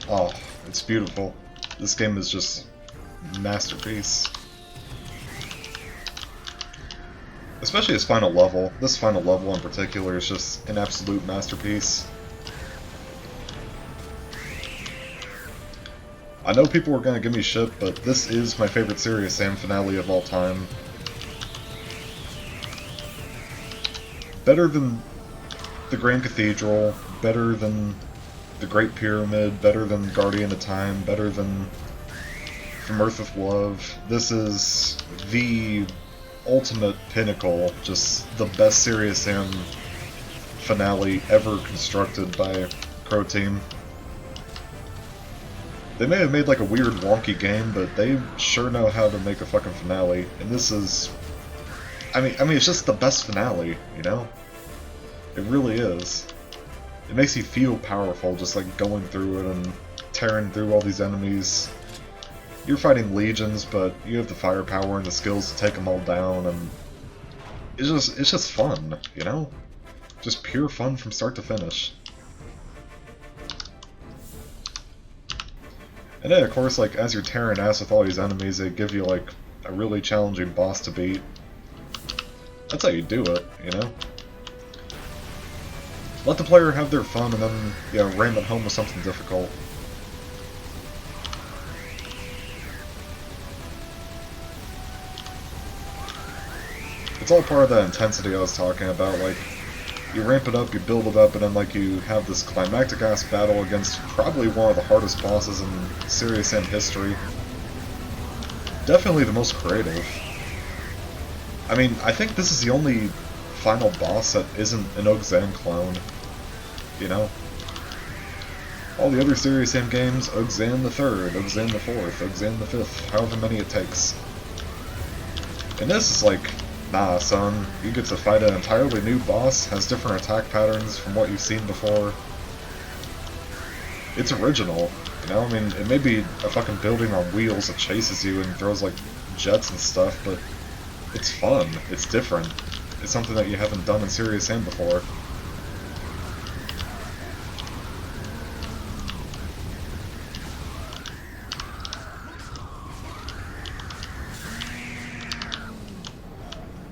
Oh, it's beautiful. This game is just a masterpiece. Especially this final level. This final level in particular is just an absolute masterpiece. I know people are gonna give me shit, but this is my favorite Serious Sam finale of all time. Better than the Grand Cathedral, better than the Great Pyramid, better than Guardian of Time, better than From Earth with Love. This is the ultimate pinnacle, just the best Serious Sam finale ever constructed by Crow Team. They may have made like a weird wonky game, but they sure know how to make a fucking finale. And this is, I mean it's just the best finale, you know? It really is. It makes you feel powerful just like going through it and tearing through all these enemies. You're fighting legions, but you have the firepower and the skills to take them all down, and it's just fun, you know? Just pure fun from start to finish. And then, of course, like, as you're tearing ass with all these enemies, they give you, like, a really challenging boss to beat. That's how you do it, you know? Let the player have their fun, and then, you know, ram it home with something difficult. It's all part of that intensity I was talking about. Like, you ramp it up, you build it up, and then like you have this climactic ass battle against probably one of the hardest bosses in Serious Sam history. definitely the most creative. I mean, I think this is the only final boss that isn't an Ogzan clone, you know? All the other Serious Sam games, Ogzan the 3rd, Ogzan the 4th, Ogzan the 5th, however many it takes. And this is like, nah son, you get to fight an entirely new boss, has different attack patterns from what you've seen before. It's original, you know? I mean, it may be a fucking building on wheels that chases you and throws like jets and stuff, but it's fun, it's different. It's something that you haven't done in Serious Sam before.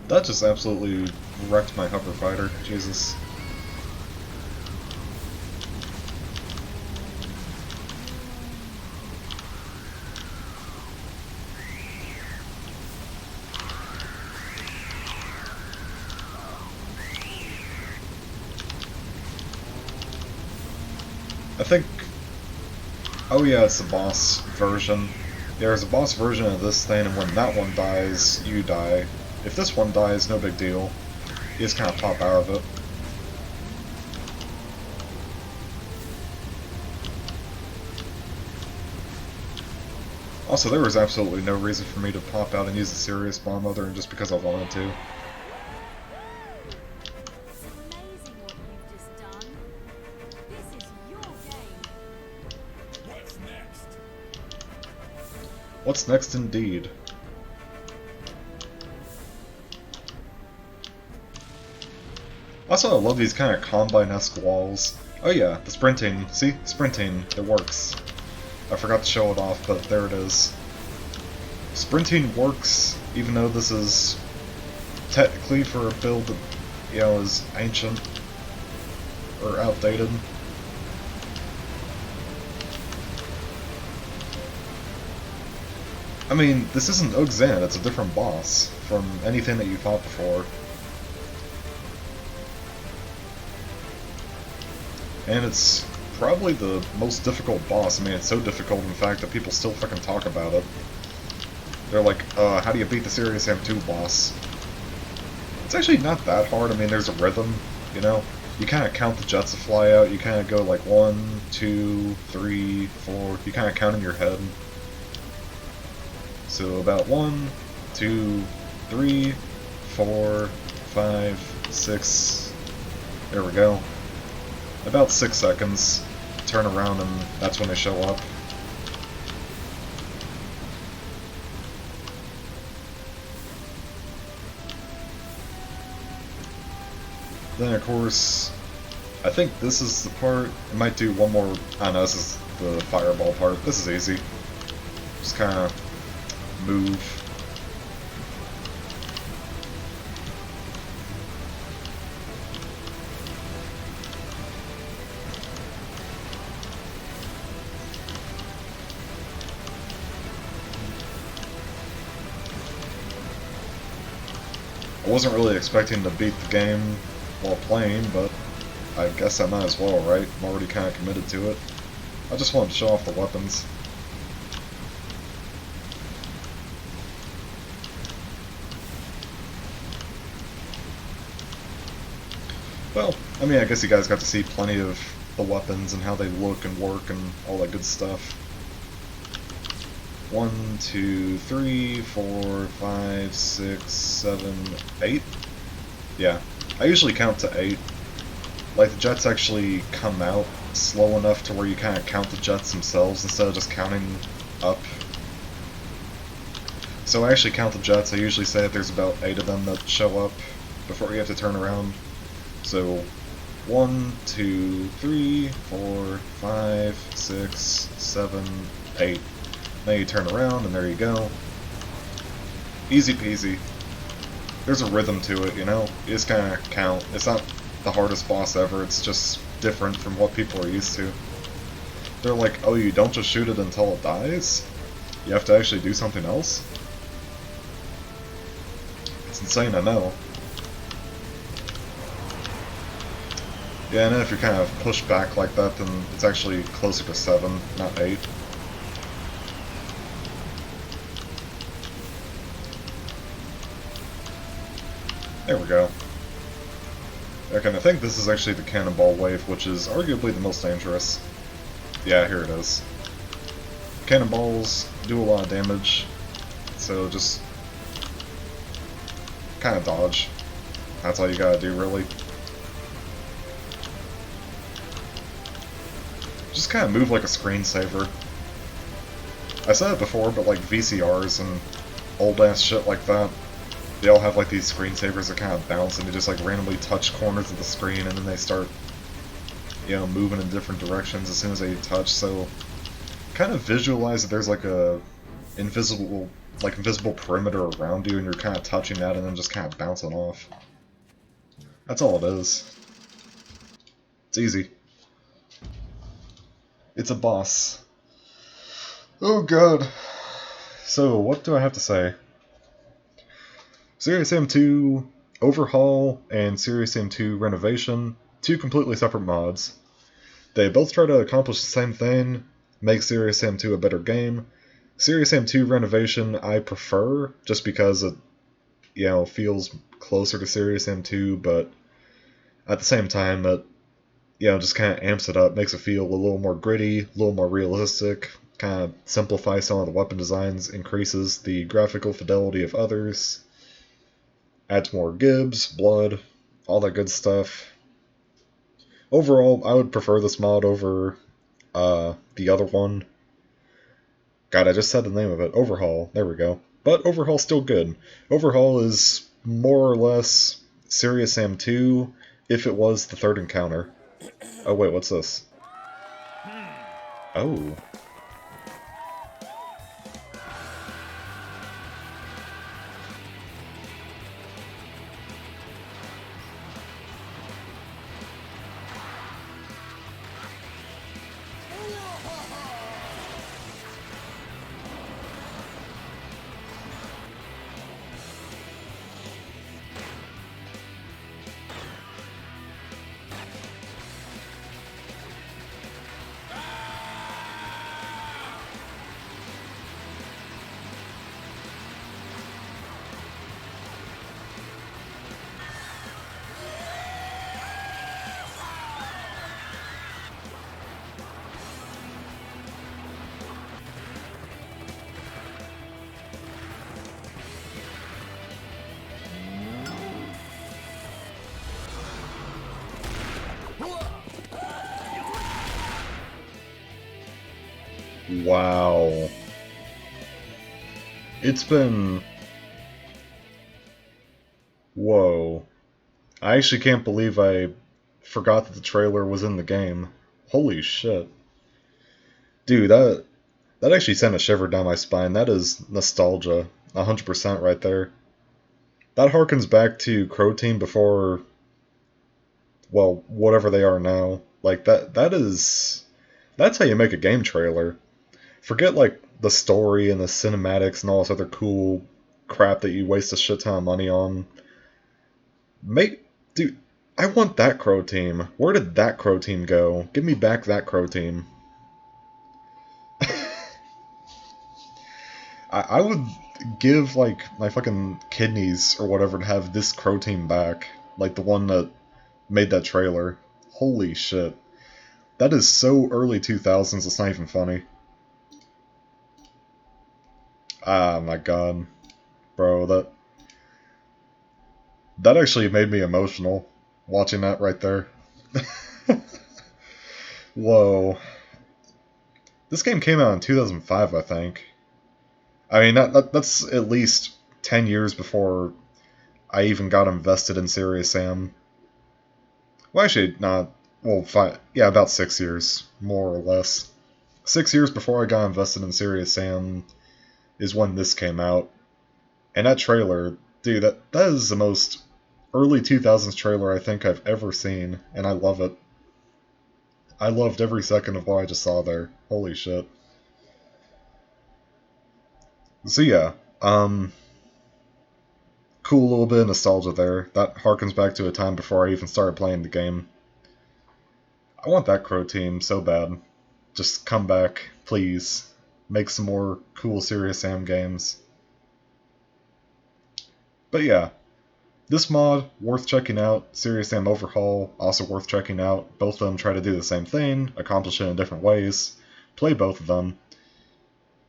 That just absolutely wrecked my hover fighter, Jesus. I think... Oh yeah, it's the boss version. There's a boss version of this thing, and when that one dies, you die. If this one dies, no big deal. You just kind of pop out of it. Also, there was absolutely no reason for me to pop out and use a serious bomb other than just because I wanted to. It's amazing what you've just done. This is your game. What's next? What's next indeed? Also, I love these kind of Combine-esque walls. Oh yeah, the sprinting. See? Sprinting. It works. I forgot to show it off, but there it is. Sprinting works, even though this is technically for a build that, you know, is ancient or outdated. I mean, this isn't Ogzan, it's a different boss from anything that you fought before. And it's probably the most difficult boss. I mean, it's so difficult, in fact, that people still fucking talk about it. They're like, how do you beat the Serious Sam 2 boss? It's actually not that hard. I mean, there's a rhythm, you know? You kind of count the jets that fly out. You kind of go like 1, 2, 3, 4. You kind of count in your head. So about 1, 2, 3, 4, 5, 6. There we go. About 6 seconds, turn around, and that's when they show up. Then, of course, I think this is the part. It might do one more. I don't know, this is the fireball part. This is easy. Just kind of move. I wasn't really expecting to beat the game while playing, but I guess I might as well, right? I'm already kind of committed to it. I just wanted to show off the weapons. Well, I mean, I guess you guys got to see plenty of the weapons and how they look and work and all that good stuff. 1, 2, 3, 4, 5, 6, 7, 8? Yeah, I usually count to 8. Like, the jets actually come out slow enough to where you kind of count the jets themselves instead of just counting up. So I actually count the jets. I usually say that there's about 8 of them that show up before you have to turn around. So 1, 2, 3, 4, 5, 6, 7, 8. Now you turn around, and there you go. Easy peasy. There's a rhythm to it, you know? You just kind of count. It's not the hardest boss ever, it's just different from what people are used to. They're like, oh, you don't just shoot it until it dies? You have to actually do something else? It's insane, I know. Yeah, and then if you're kind of pushed back like that, then it's actually closer to 7, not 8. There we go. Okay, and I think this is actually the cannonball wave, which is arguably the most dangerous. Yeah, here it is. Cannonballs do a lot of damage, so just kind of dodge. That's all you gotta do, really. Just kind of move like a screensaver. I said it before, but like VCRs and old-ass shit like that, they all have like these screensavers that kind of bounce and they just like randomly touch corners of the screen and then they start, you know, moving in different directions as soon as they touch, so kind of visualize that there's like a invisible perimeter around you and you're kind of touching that and then just kind of bouncing off. That's all it is. It's easy. It's a boss. Oh god. So, what do I have to say? Serious Sam 2 Overhaul and Serious Sam 2 Renovation, two completely separate mods. They both try to accomplish the same thing, make Serious Sam 2 a better game. Serious Sam 2 Renovation I prefer, just because it, you know, feels closer to Serious Sam 2, but at the same time it, you know, just kind of amps it up, makes it feel a little more gritty, a little more realistic, kind of simplifies some of the weapon designs, increases the graphical fidelity of others, adds more gibs, blood, all that good stuff. Overall, I would prefer this mod over the other one. God, I just said the name of it. Overhaul. There we go. But Overhaul's still good. Overhaul is more or less Serious Sam 2 if it was the third encounter. Oh wait, what's this? Oh. Wow. It's been... Whoa. I actually can't believe I forgot that the trailer was in the game. Holy shit. Dude, that actually sent a shiver down my spine. That is nostalgia. 100% right there. That harkens back to Crow Team before, well, whatever they are now. Like, that's how you make a game trailer. Forget, like, the story and the cinematics and all this other cool crap that you waste a shit ton of money on. Dude, I want that Crow Team. Where did that Crow Team go? Give me back that Crow Team. I would give, like, my fucking kidneys or whatever to have this Crow Team back. Like the one that made that trailer. Holy shit. That is so early 2000s, it's not even funny. Ah, my god. Bro, that actually made me emotional, watching that right there. Whoa. This game came out in 2005, I think. I mean, that's at least 10 years before I even got invested in Serious Sam. Well, actually, not. Well, yeah, about 6 years, more or less. 6 years before I got invested in Serious Sam is when this came out. And that trailer, dude, that is the most early 2000s trailer I think I've ever seen, and I love it. I loved every second of what I just saw there. Holy shit. So yeah, cool little bit of nostalgia there. That harkens back to a time before I even started playing the game. I want that Crow Team so bad. Just come back, please. Make some more cool Serious Sam games. But yeah, This mod, worth checking out. Serious Sam Overhaul, also worth checking out. Both of them try to do the same thing, accomplish it in different ways. Play both of them.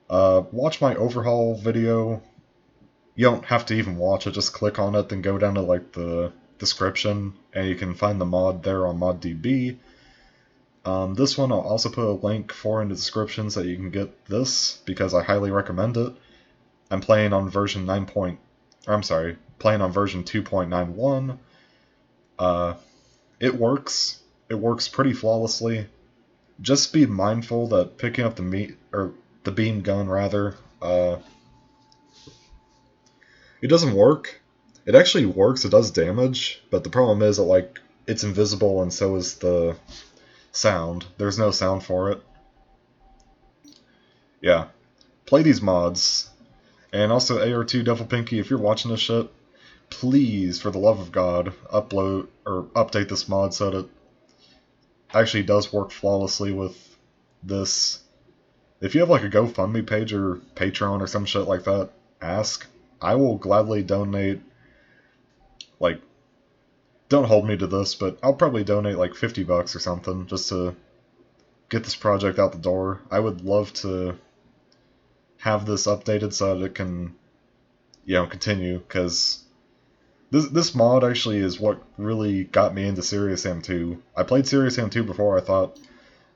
Watch my Overhaul video. You don't have to even watch it, just click on it, then go down to like the description, and you can find the mod there on ModDB. This one I'll also put a link for in the description so that you can get this, because I highly recommend it. I'm playing on version 9. Playing on version 2.91. It works. It works pretty flawlessly. Just be mindful that picking up the beam gun rather, it doesn't work. It actually works. It does damage, but the problem is that it's invisible and so is the sound. There's no sound for it. Yeah, play these mods. And also AR2 Devil Pinky, if you're watching this shit, please, for the love of God, upload or update this mod so that it actually does work flawlessly with this. If you have like a GoFundMe page or Patreon or some shit like that, ask. I will gladly donate, don't hold me to this, but I'll probably donate like $50 or something just to get this project out the door. I would love to have this updated so that it can, continue, because this mod actually is what really got me into Serious Sam 2. I played Serious Sam 2 before, I thought,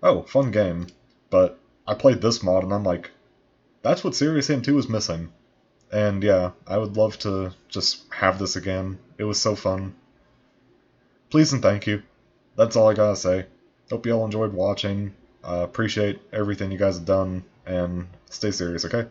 oh, fun game, but I played this mod and I'm like, that's what Serious Sam 2 was missing. And yeah, I would love to just have this again. It was so fun. Please and thank you. That's all I gotta say. Hope you all enjoyed watching. Appreciate everything you guys have done, and stay serious, okay?